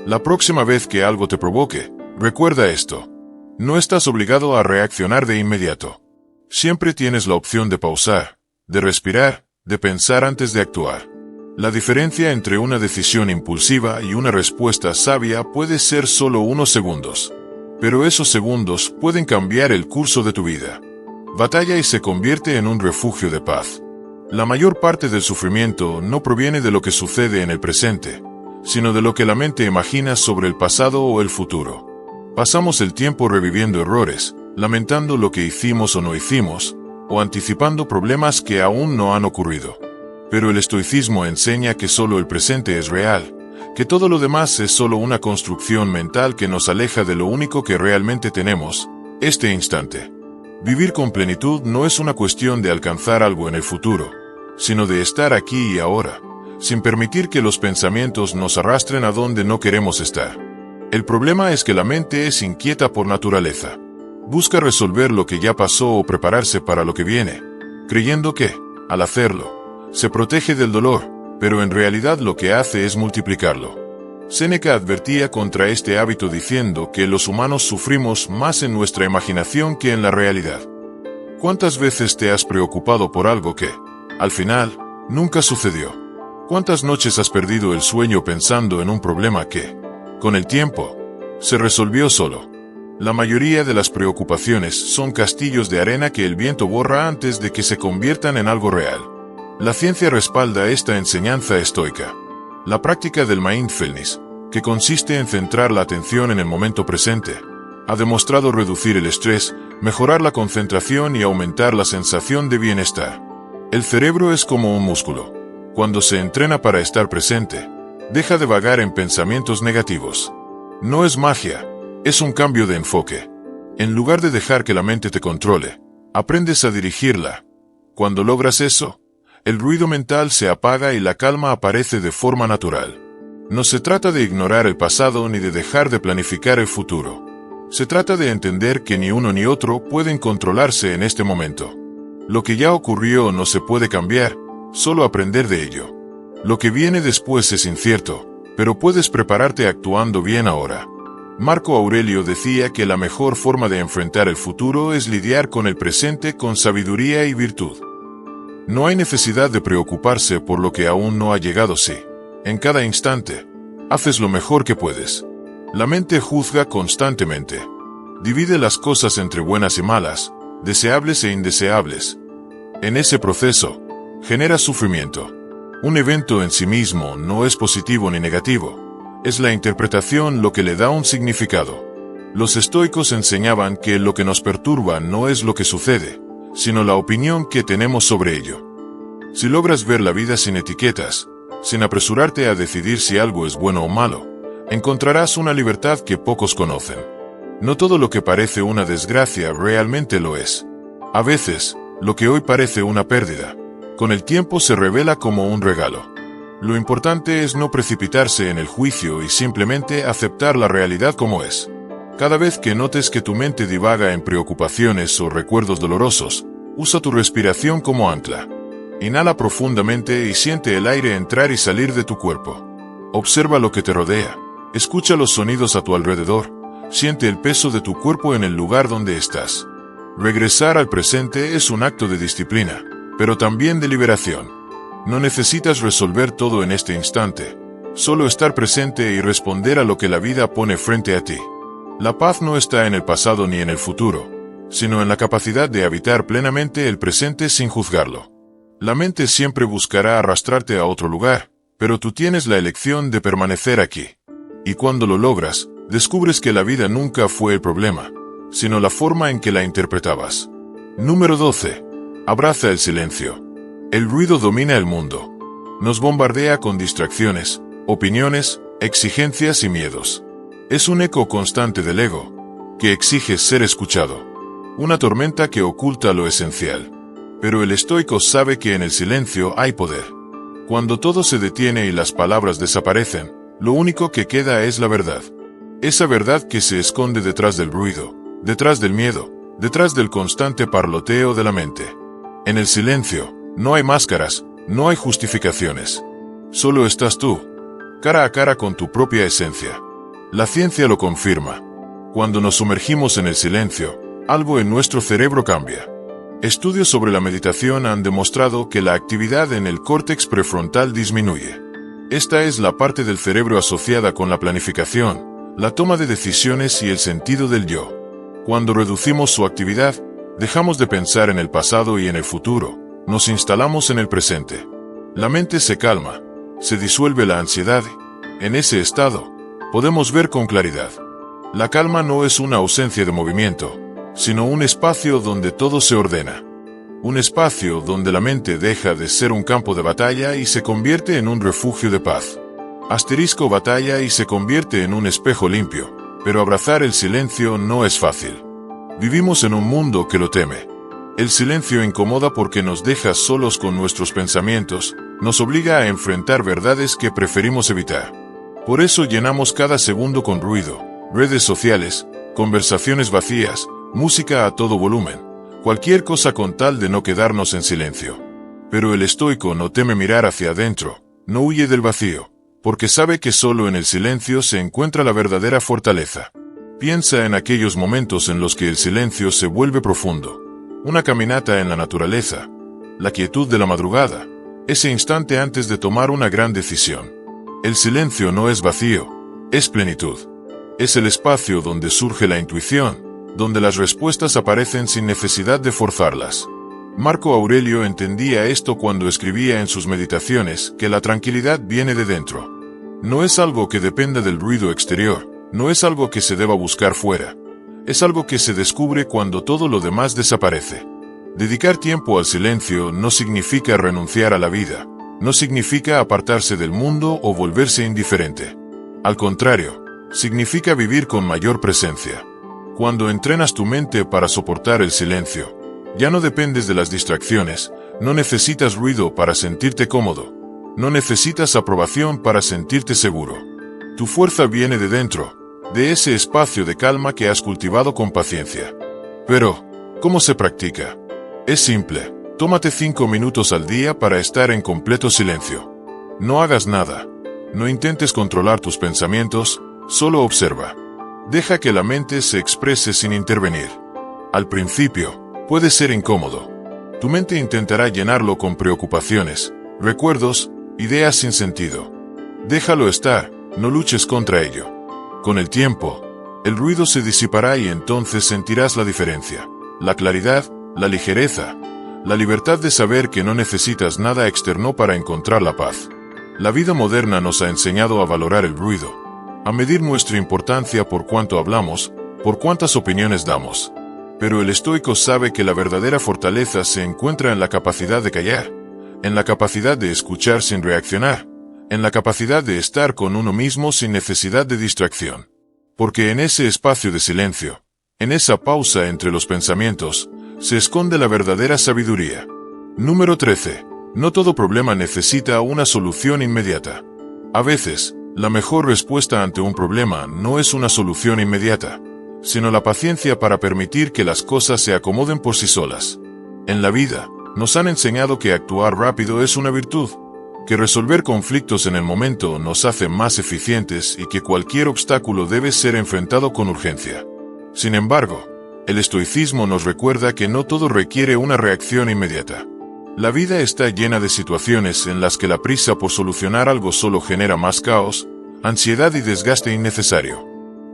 La próxima vez que algo te provoque, recuerda esto. No estás obligado a reaccionar de inmediato. Siempre tienes la opción de pausar, de respirar, de pensar antes de actuar. La diferencia entre una decisión impulsiva y una respuesta sabia puede ser solo unos segundos. Pero esos segundos pueden cambiar el curso de tu vida. Batalla y se convierte en un refugio de paz. La mayor parte del sufrimiento no proviene de lo que sucede en el presente, sino de lo que la mente imagina sobre el pasado o el futuro. Pasamos el tiempo reviviendo errores, lamentando lo que hicimos o no hicimos, o anticipando problemas que aún no han ocurrido. Pero el estoicismo enseña que solo el presente es real, que todo lo demás es solo una construcción mental que nos aleja de lo único que realmente tenemos, este instante. Vivir con plenitud no es una cuestión de alcanzar algo en el futuro, sino de estar aquí y ahora, sin permitir que los pensamientos nos arrastren a donde no queremos estar. El problema es que la mente es inquieta por naturaleza. Busca resolver lo que ya pasó o prepararse para lo que viene, creyendo que, al hacerlo, se protege del dolor, pero en realidad lo que hace es multiplicarlo. Séneca advertía contra este hábito diciendo que los humanos sufrimos más en nuestra imaginación que en la realidad. ¿Cuántas veces te has preocupado por algo que, al final, nunca sucedió? ¿Cuántas noches has perdido el sueño pensando en un problema que, con el tiempo, se resolvió solo? La mayoría de las preocupaciones son castillos de arena que el viento borra antes de que se conviertan en algo real. La ciencia respalda esta enseñanza estoica. La práctica del mindfulness, que consiste en centrar la atención en el momento presente, ha demostrado reducir el estrés, mejorar la concentración y aumentar la sensación de bienestar. El cerebro es como un músculo. Cuando se entrena para estar presente, deja de vagar en pensamientos negativos. No es magia, es un cambio de enfoque. En lugar de dejar que la mente te controle, aprendes a dirigirla. Cuando logras eso, el ruido mental se apaga y la calma aparece de forma natural. No se trata de ignorar el pasado ni de dejar de planificar el futuro. Se trata de entender que ni uno ni otro pueden controlarse en este momento. Lo que ya ocurrió no se puede cambiar, solo aprender de ello. Lo que viene después es incierto, pero puedes prepararte actuando bien ahora. Marco Aurelio decía que la mejor forma de enfrentar el futuro es lidiar con el presente con sabiduría y virtud. No hay necesidad de preocuparse por lo que aún no ha llegado, sí. En cada instante, haces lo mejor que puedes. La mente juzga constantemente. Divide las cosas entre buenas y malas, deseables e indeseables. En ese proceso, genera sufrimiento. Un evento en sí mismo no es positivo ni negativo. Es la interpretación lo que le da un significado. Los estoicos enseñaban que lo que nos perturba no es lo que sucede, sino la opinión que tenemos sobre ello. Si logras ver la vida sin etiquetas, sin apresurarte a decidir si algo es bueno o malo, encontrarás una libertad que pocos conocen. No todo lo que parece una desgracia realmente lo es. A veces, lo que hoy parece una pérdida, con el tiempo se revela como un regalo. Lo importante es no precipitarse en el juicio y simplemente aceptar la realidad como es. Cada vez que notes que tu mente divaga en preocupaciones o recuerdos dolorosos, usa tu respiración como ancla. Inhala profundamente y siente el aire entrar y salir de tu cuerpo. Observa lo que te rodea. Escucha los sonidos a tu alrededor. Siente el peso de tu cuerpo en el lugar donde estás. Regresar al presente es un acto de disciplina, pero también de liberación. No necesitas resolver todo en este instante. Solo estar presente y responder a lo que la vida pone frente a ti. La paz no está en el pasado ni en el futuro, sino en la capacidad de habitar plenamente el presente sin juzgarlo. La mente siempre buscará arrastrarte a otro lugar, pero tú tienes la elección de permanecer aquí. Y cuando lo logras, descubres que la vida nunca fue el problema, sino la forma en que la interpretabas. Número 12. Abraza el silencio. El ruido domina el mundo. Nos bombardea con distracciones, opiniones, exigencias y miedos. Es un eco constante del ego, que exige ser escuchado. Una tormenta que oculta lo esencial. Pero el estoico sabe que en el silencio hay poder. Cuando todo se detiene y las palabras desaparecen, lo único que queda es la verdad. Esa verdad que se esconde detrás del ruido, detrás del miedo, detrás del constante parloteo de la mente. En el silencio, no hay máscaras, no hay justificaciones. Solo estás tú, cara a cara con tu propia esencia. La ciencia lo confirma. Cuando nos sumergimos en el silencio, algo en nuestro cerebro cambia. Estudios sobre la meditación han demostrado que la actividad en el córtex prefrontal disminuye. Esta es la parte del cerebro asociada con la planificación, la toma de decisiones y el sentido del yo. Cuando reducimos su actividad, dejamos de pensar en el pasado y en el futuro, nos instalamos en el presente. La mente se calma, se disuelve la ansiedad. En ese estado, podemos ver con claridad. La calma no es una ausencia de movimiento, sino un espacio donde todo se ordena. Un espacio donde la mente deja de ser un campo de batalla y se convierte en un refugio de paz. Asterisco batalla y se convierte en un espejo limpio, pero abrazar el silencio no es fácil. Vivimos en un mundo que lo teme. El silencio incomoda porque nos deja solos con nuestros pensamientos, nos obliga a enfrentar verdades que preferimos evitar. Por eso llenamos cada segundo con ruido, redes sociales, conversaciones vacías, música a todo volumen, cualquier cosa con tal de no quedarnos en silencio. Pero el estoico no teme mirar hacia adentro, no huye del vacío, porque sabe que solo en el silencio se encuentra la verdadera fortaleza. Piensa en aquellos momentos en los que el silencio se vuelve profundo. Una caminata en la naturaleza, la quietud de la madrugada, ese instante antes de tomar una gran decisión. El silencio no es vacío, es plenitud. Es el espacio donde surge la intuición, donde las respuestas aparecen sin necesidad de forzarlas. Marco Aurelio entendía esto cuando escribía en sus meditaciones que la tranquilidad viene de dentro. No es algo que dependa del ruido exterior, no es algo que se deba buscar fuera. Es algo que se descubre cuando todo lo demás desaparece. Dedicar tiempo al silencio no significa renunciar a la vida, no significa apartarse del mundo o volverse indiferente. Al contrario, significa vivir con mayor presencia. Cuando entrenas tu mente para soportar el silencio, ya no dependes de las distracciones, no necesitas ruido para sentirte cómodo. No necesitas aprobación para sentirte seguro. Tu fuerza viene de dentro, de ese espacio de calma que has cultivado con paciencia. Pero, ¿cómo se practica? Es simple. Tómate 5 minutos al día para estar en completo silencio. No hagas nada. No intentes controlar tus pensamientos, solo observa. Deja que la mente se exprese sin intervenir. Al principio, puede ser incómodo. Tu mente intentará llenarlo con preocupaciones, recuerdos, ideas sin sentido. Déjalo estar, no luches contra ello. Con el tiempo, el ruido se disipará y entonces sentirás la diferencia, la claridad, la ligereza, la libertad de saber que no necesitas nada externo para encontrar la paz. La vida moderna nos ha enseñado a valorar el ruido, a medir nuestra importancia por cuánto hablamos, por cuántas opiniones damos. Pero el estoico sabe que la verdadera fortaleza se encuentra en la capacidad de callar, en la capacidad de escuchar sin reaccionar, en la capacidad de estar con uno mismo sin necesidad de distracción. Porque en ese espacio de silencio, en esa pausa entre los pensamientos, se esconde la verdadera sabiduría. Número 13. No todo problema necesita una solución inmediata. A veces, la mejor respuesta ante un problema no es una solución inmediata, sino la paciencia para permitir que las cosas se acomoden por sí solas. En la vida, nos han enseñado que actuar rápido es una virtud, que resolver conflictos en el momento nos hace más eficientes y que cualquier obstáculo debe ser enfrentado con urgencia. Sin embargo, el estoicismo nos recuerda que no todo requiere una reacción inmediata. La vida está llena de situaciones en las que la prisa por solucionar algo solo genera más caos, ansiedad y desgaste innecesario.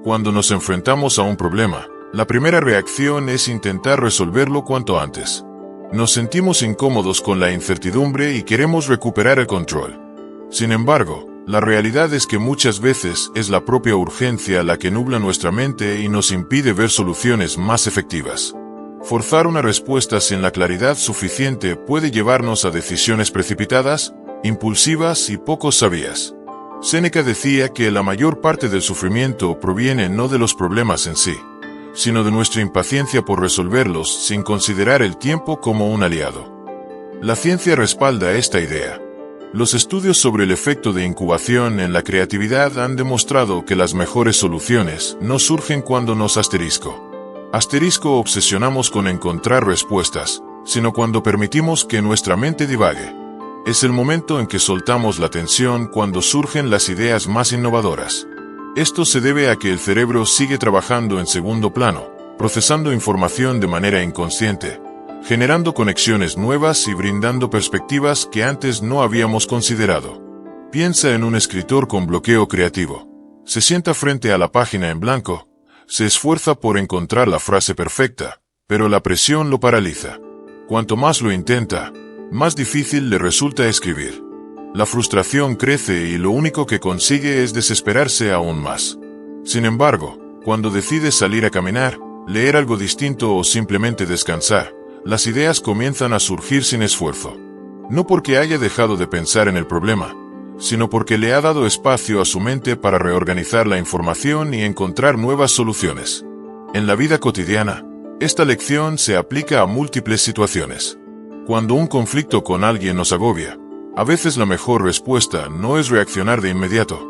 Cuando nos enfrentamos a un problema, la primera reacción es intentar resolverlo cuanto antes. Nos sentimos incómodos con la incertidumbre y queremos recuperar el control. Sin embargo, la realidad es que muchas veces es la propia urgencia la que nubla nuestra mente y nos impide ver soluciones más efectivas. Forzar una respuesta sin la claridad suficiente puede llevarnos a decisiones precipitadas, impulsivas y poco sabias. Séneca decía que la mayor parte del sufrimiento proviene no de los problemas en sí, sino de nuestra impaciencia por resolverlos sin considerar el tiempo como un aliado. La ciencia respalda esta idea. Los estudios sobre el efecto de incubación en la creatividad han demostrado que las mejores soluciones no surgen cuando nos obsesionamos con encontrar respuestas, sino cuando permitimos que nuestra mente divague. Es el momento en que soltamos la tensión cuando surgen las ideas más innovadoras. Esto se debe a que el cerebro sigue trabajando en segundo plano, procesando información de manera inconsciente, generando conexiones nuevas y brindando perspectivas que antes no habíamos considerado. Piensa en un escritor con bloqueo creativo. Se sienta frente a la página en blanco, se esfuerza por encontrar la frase perfecta, pero la presión lo paraliza. Cuanto más lo intenta, más difícil le resulta escribir. La frustración crece y lo único que consigue es desesperarse aún más. Sin embargo, cuando decide salir a caminar, leer algo distinto o simplemente descansar, las ideas comienzan a surgir sin esfuerzo. No porque haya dejado de pensar en el problema, sino porque le ha dado espacio a su mente para reorganizar la información y encontrar nuevas soluciones. En la vida cotidiana, esta lección se aplica a múltiples situaciones. Cuando un conflicto con alguien nos agobia, a veces la mejor respuesta no es reaccionar de inmediato,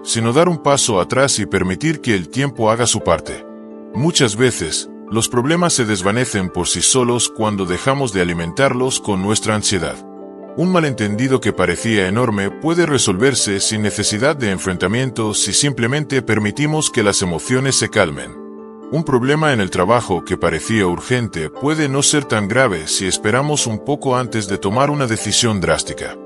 sino dar un paso atrás y permitir que el tiempo haga su parte. Muchas veces, los problemas se desvanecen por sí solos cuando dejamos de alimentarlos con nuestra ansiedad. Un malentendido que parecía enorme puede resolverse sin necesidad de enfrentamiento si simplemente permitimos que las emociones se calmen. Un problema en el trabajo que parecía urgente puede no ser tan grave si esperamos un poco antes de tomar una decisión drástica.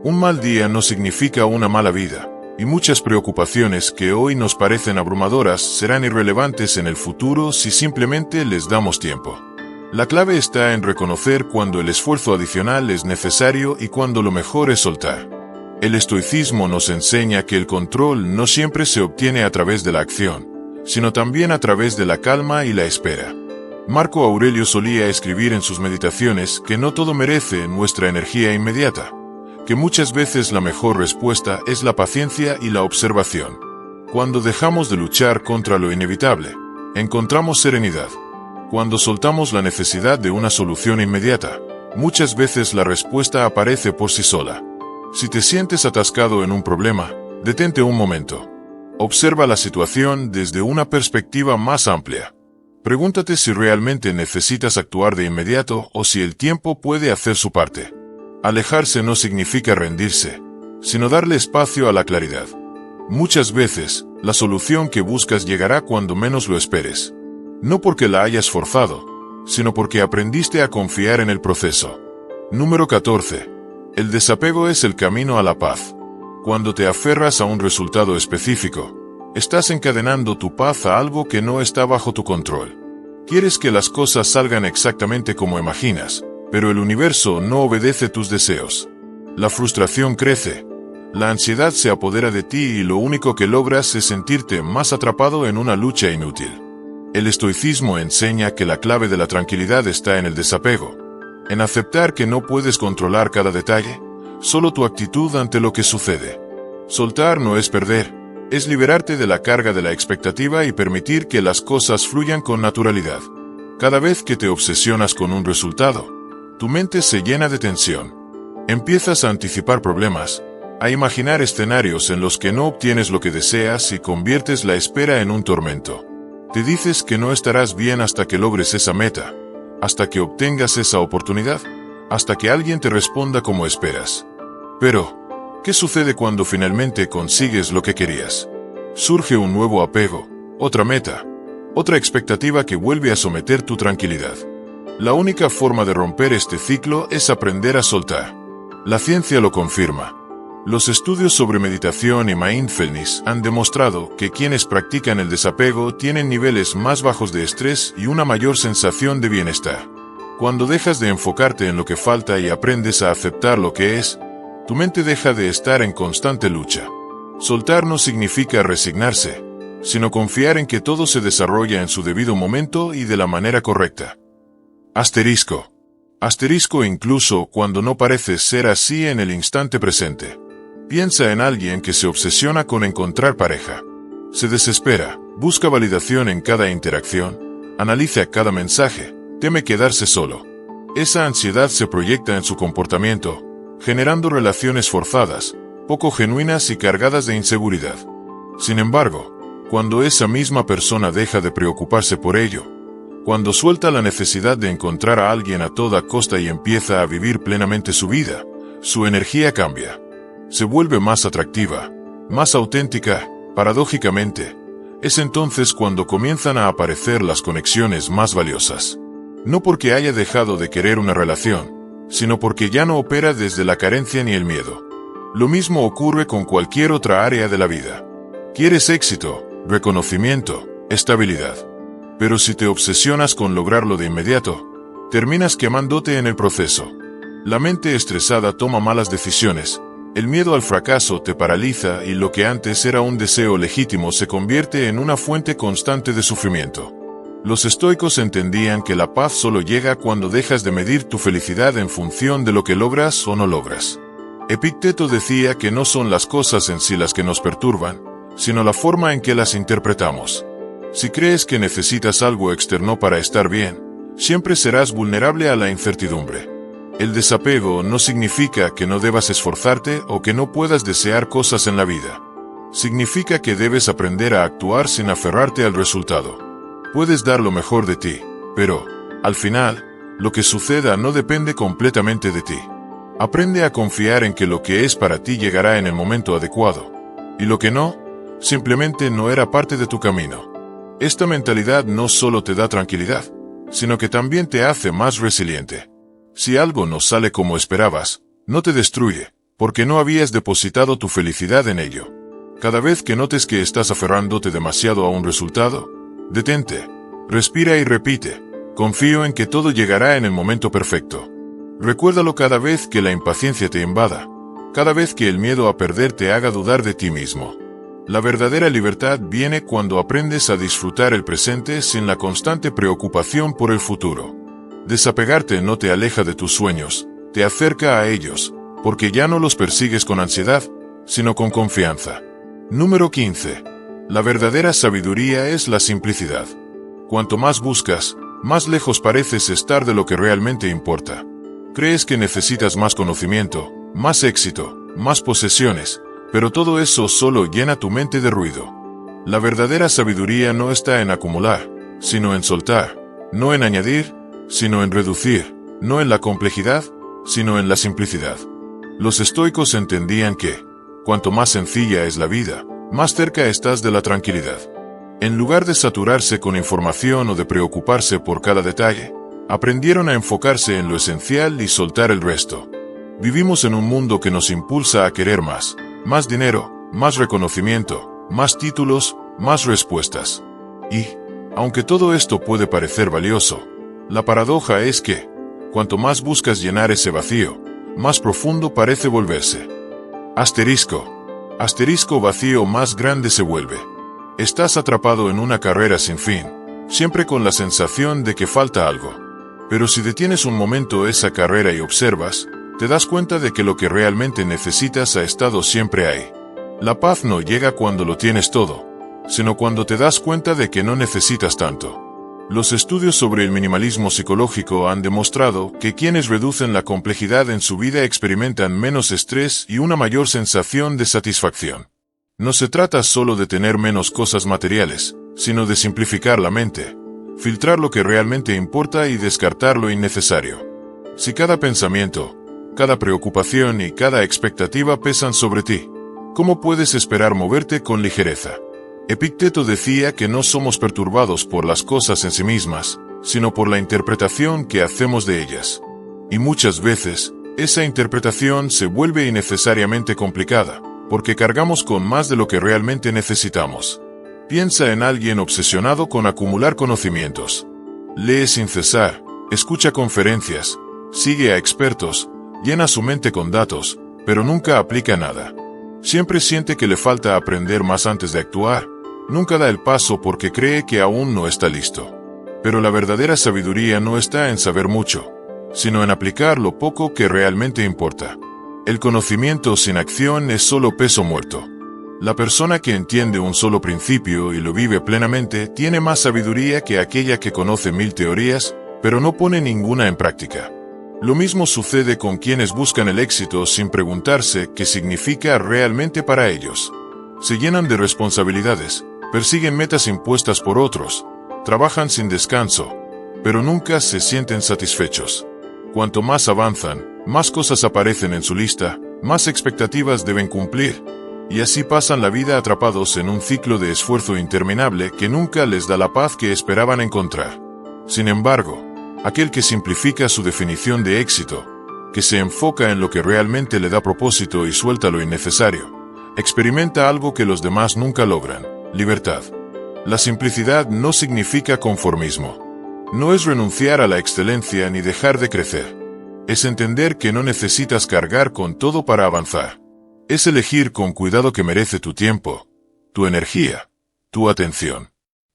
Un mal día no significa una mala vida, y muchas preocupaciones que hoy nos parecen abrumadoras serán irrelevantes en el futuro si simplemente les damos tiempo. La clave está en reconocer cuando el esfuerzo adicional es necesario y cuando lo mejor es soltar. El estoicismo nos enseña que el control no siempre se obtiene a través de la acción, sino también a través de la calma y la espera. Marco Aurelio solía escribir en sus meditaciones que no todo merece nuestra energía inmediata, que muchas veces la mejor respuesta es la paciencia y la observación. Cuando dejamos de luchar contra lo inevitable, encontramos serenidad. Cuando soltamos la necesidad de una solución inmediata, muchas veces la respuesta aparece por sí sola. Si te sientes atascado en un problema, detente un momento. Observa la situación desde una perspectiva más amplia. Pregúntate si realmente necesitas actuar de inmediato o si el tiempo puede hacer su parte. Alejarse no significa rendirse, sino darle espacio a la claridad. Muchas veces, la solución que buscas llegará cuando menos lo esperes. No porque la hayas forzado, sino porque aprendiste a confiar en el proceso. Número 14. El desapego es el camino a la paz. Cuando te aferras a un resultado específico, estás encadenando tu paz a algo que no está bajo tu control. Quieres que las cosas salgan exactamente como imaginas, pero el universo no obedece tus deseos. La frustración crece, la ansiedad se apodera de ti y lo único que logras es sentirte más atrapado en una lucha inútil. El estoicismo enseña que la clave de la tranquilidad está en el desapego, en aceptar que no puedes controlar cada detalle, solo tu actitud ante lo que sucede. Soltar no es perder, es liberarte de la carga de la expectativa y permitir que las cosas fluyan con naturalidad. Cada vez que te obsesionas con un resultado, tu mente se llena de tensión. Empiezas a anticipar problemas, a imaginar escenarios en los que no obtienes lo que deseas y conviertes la espera en un tormento. Te dices que no estarás bien hasta que logres esa meta, hasta que obtengas esa oportunidad, hasta que alguien te responda como esperas. Pero, ¿qué sucede cuando finalmente consigues lo que querías? Surge un nuevo apego, otra meta, otra expectativa que vuelve a someter tu tranquilidad. La única forma de romper este ciclo es aprender a soltar. La ciencia lo confirma. Los estudios sobre meditación y mindfulness han demostrado que quienes practican el desapego tienen niveles más bajos de estrés y una mayor sensación de bienestar. Cuando dejas de enfocarte en lo que falta y aprendes a aceptar lo que es, tu mente deja de estar en constante lucha. Soltar no significa resignarse, sino confiar en que todo se desarrolla en su debido momento y de la manera correcta. Asterisco. Asterisco incluso cuando no parece ser así en el instante presente. Piensa en alguien que se obsesiona con encontrar pareja. Se desespera, busca validación en cada interacción, analiza cada mensaje, teme quedarse solo. Esa ansiedad se proyecta en su comportamiento, generando relaciones forzadas, poco genuinas y cargadas de inseguridad. Sin embargo, cuando esa misma persona deja de preocuparse por ello, cuando suelta la necesidad de encontrar a alguien a toda costa y empieza a vivir plenamente su vida, su energía cambia. Se vuelve más atractiva, más auténtica. Paradójicamente, es entonces cuando comienzan a aparecer las conexiones más valiosas. No porque haya dejado de querer una relación, sino porque ya no opera desde la carencia ni el miedo. Lo mismo ocurre con cualquier otra área de la vida. Quieres éxito, reconocimiento, estabilidad. Pero si te obsesionas con lograrlo de inmediato, terminas quemándote en el proceso. La mente estresada toma malas decisiones. El miedo al fracaso te paraliza y lo que antes era un deseo legítimo se convierte en una fuente constante de sufrimiento. Los estoicos entendían que la paz solo llega cuando dejas de medir tu felicidad en función de lo que logras o no logras. Epicteto decía que no son las cosas en sí las que nos perturban, sino la forma en que las interpretamos. Si crees que necesitas algo externo para estar bien, siempre serás vulnerable a la incertidumbre. El desapego no significa que no debas esforzarte o que no puedas desear cosas en la vida. Significa que debes aprender a actuar sin aferrarte al resultado. Puedes dar lo mejor de ti, pero, al final, lo que suceda no depende completamente de ti. Aprende a confiar en que lo que es para ti llegará en el momento adecuado, y lo que no, simplemente no era parte de tu camino. Esta mentalidad no solo te da tranquilidad, sino que también te hace más resiliente. Si algo no sale como esperabas, no te destruye, porque no habías depositado tu felicidad en ello. Cada vez que notes que estás aferrándote demasiado a un resultado, detente, respira y repite: confío en que todo llegará en el momento perfecto. Recuérdalo cada vez que la impaciencia te invada, cada vez que el miedo a perder te haga dudar de ti mismo. La verdadera libertad viene cuando aprendes a disfrutar el presente sin la constante preocupación por el futuro. Desapegarte no te aleja de tus sueños, te acerca a ellos, porque ya no los persigues con ansiedad, sino con confianza. Número 15. La verdadera sabiduría es la simplicidad. Cuanto más buscas, más lejos pareces estar de lo que realmente importa. Crees que necesitas más conocimiento, más éxito, más posesiones, pero todo eso solo llena tu mente de ruido. La verdadera sabiduría no está en acumular, sino en soltar, no en añadir, sino en reducir, no en la complejidad, sino en la simplicidad. Los estoicos entendían que, cuanto más sencilla es la vida, más cerca estás de la tranquilidad. En lugar de saturarse con información o de preocuparse por cada detalle, aprendieron a enfocarse en lo esencial y soltar el resto. Vivimos en un mundo que nos impulsa a querer más dinero, más reconocimiento, más títulos, más respuestas. Y, aunque todo esto puede parecer valioso, la paradoja es que, cuanto más buscas llenar ese vacío, más profundo parece volverse. Asterisco vacío más grande se vuelve. Estás atrapado en una carrera sin fin, siempre con la sensación de que falta algo. Pero si detienes un momento esa carrera y observas, te das cuenta de que lo que realmente necesitas ha estado siempre ahí. La paz no llega cuando lo tienes todo, sino cuando te das cuenta de que no necesitas tanto. Los estudios sobre el minimalismo psicológico han demostrado que quienes reducen la complejidad en su vida experimentan menos estrés y una mayor sensación de satisfacción. No se trata solo de tener menos cosas materiales, sino de simplificar la mente, filtrar lo que realmente importa y descartar lo innecesario. Si cada pensamiento, cada preocupación y cada expectativa pesan sobre ti, ¿cómo puedes esperar moverte con ligereza? Epicteto decía que no somos perturbados por las cosas en sí mismas, sino por la interpretación que hacemos de ellas. Y muchas veces, esa interpretación se vuelve innecesariamente complicada, porque cargamos con más de lo que realmente necesitamos. Piensa en alguien obsesionado con acumular conocimientos. Lee sin cesar, escucha conferencias, sigue a expertos, llena su mente con datos, pero nunca aplica nada. Siempre siente que le falta aprender más antes de actuar. Nunca da el paso porque cree que aún no está listo. Pero la verdadera sabiduría no está en saber mucho, sino en aplicar lo poco que realmente importa. El conocimiento sin acción es solo peso muerto. La persona que entiende un solo principio y lo vive plenamente tiene más sabiduría que aquella que conoce 1000 teorías, pero no pone ninguna en práctica. Lo mismo sucede con quienes buscan el éxito sin preguntarse qué significa realmente para ellos. Se llenan de responsabilidades, persiguen metas impuestas por otros, trabajan sin descanso, pero nunca se sienten satisfechos. Cuanto más avanzan, más cosas aparecen en su lista, más expectativas deben cumplir, y así pasan la vida atrapados en un ciclo de esfuerzo interminable que nunca les da la paz que esperaban encontrar. Sin embargo, aquel que simplifica su definición de éxito, que se enfoca en lo que realmente le da propósito y suelta lo innecesario, experimenta algo que los demás nunca logran: libertad. La simplicidad no significa conformismo. No es renunciar a la excelencia ni dejar de crecer. Es entender que no necesitas cargar con todo para avanzar. Es elegir con cuidado que merece tu tiempo, tu energía, tu atención.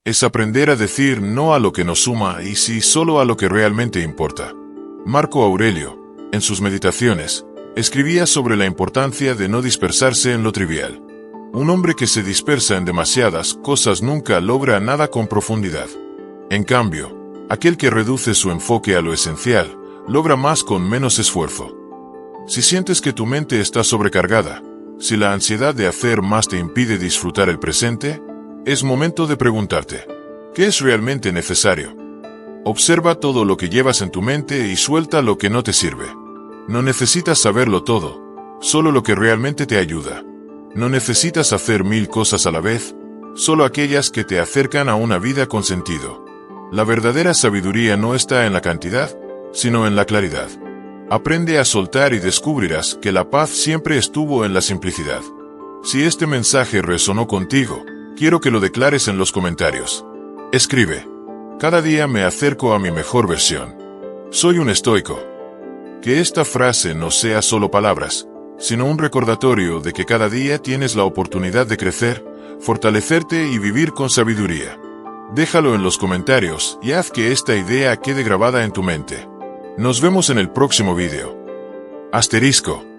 Es aprender a decir no a lo que nos suma y sí solo a lo que realmente importa. Marco Aurelio, en sus meditaciones, escribía sobre la importancia de no dispersarse en lo trivial. Un hombre que se dispersa en demasiadas cosas nunca logra nada con profundidad. En cambio, aquel que reduce su enfoque a lo esencial, logra más con menos esfuerzo. Si sientes que tu mente está sobrecargada, si la ansiedad de hacer más te impide disfrutar el presente, es momento de preguntarte, ¿qué es realmente necesario? Observa todo lo que llevas en tu mente y suelta lo que no te sirve. No necesitas saberlo todo, solo lo que realmente te ayuda. No necesitas hacer 1000 cosas a la vez, solo aquellas que te acercan a una vida con sentido. La verdadera sabiduría no está en la cantidad, sino en la claridad. Aprende a soltar y descubrirás que la paz siempre estuvo en la simplicidad. Si este mensaje resonó contigo, quiero que lo declares en los comentarios. Escribe: cada día me acerco a mi mejor versión. Soy un estoico. Que esta frase no sea solo palabras, sino un recordatorio de que cada día tienes la oportunidad de crecer, fortalecerte y vivir con sabiduría. Déjalo en los comentarios y haz que esta idea quede grabada en tu mente. Nos vemos en el próximo video. ***.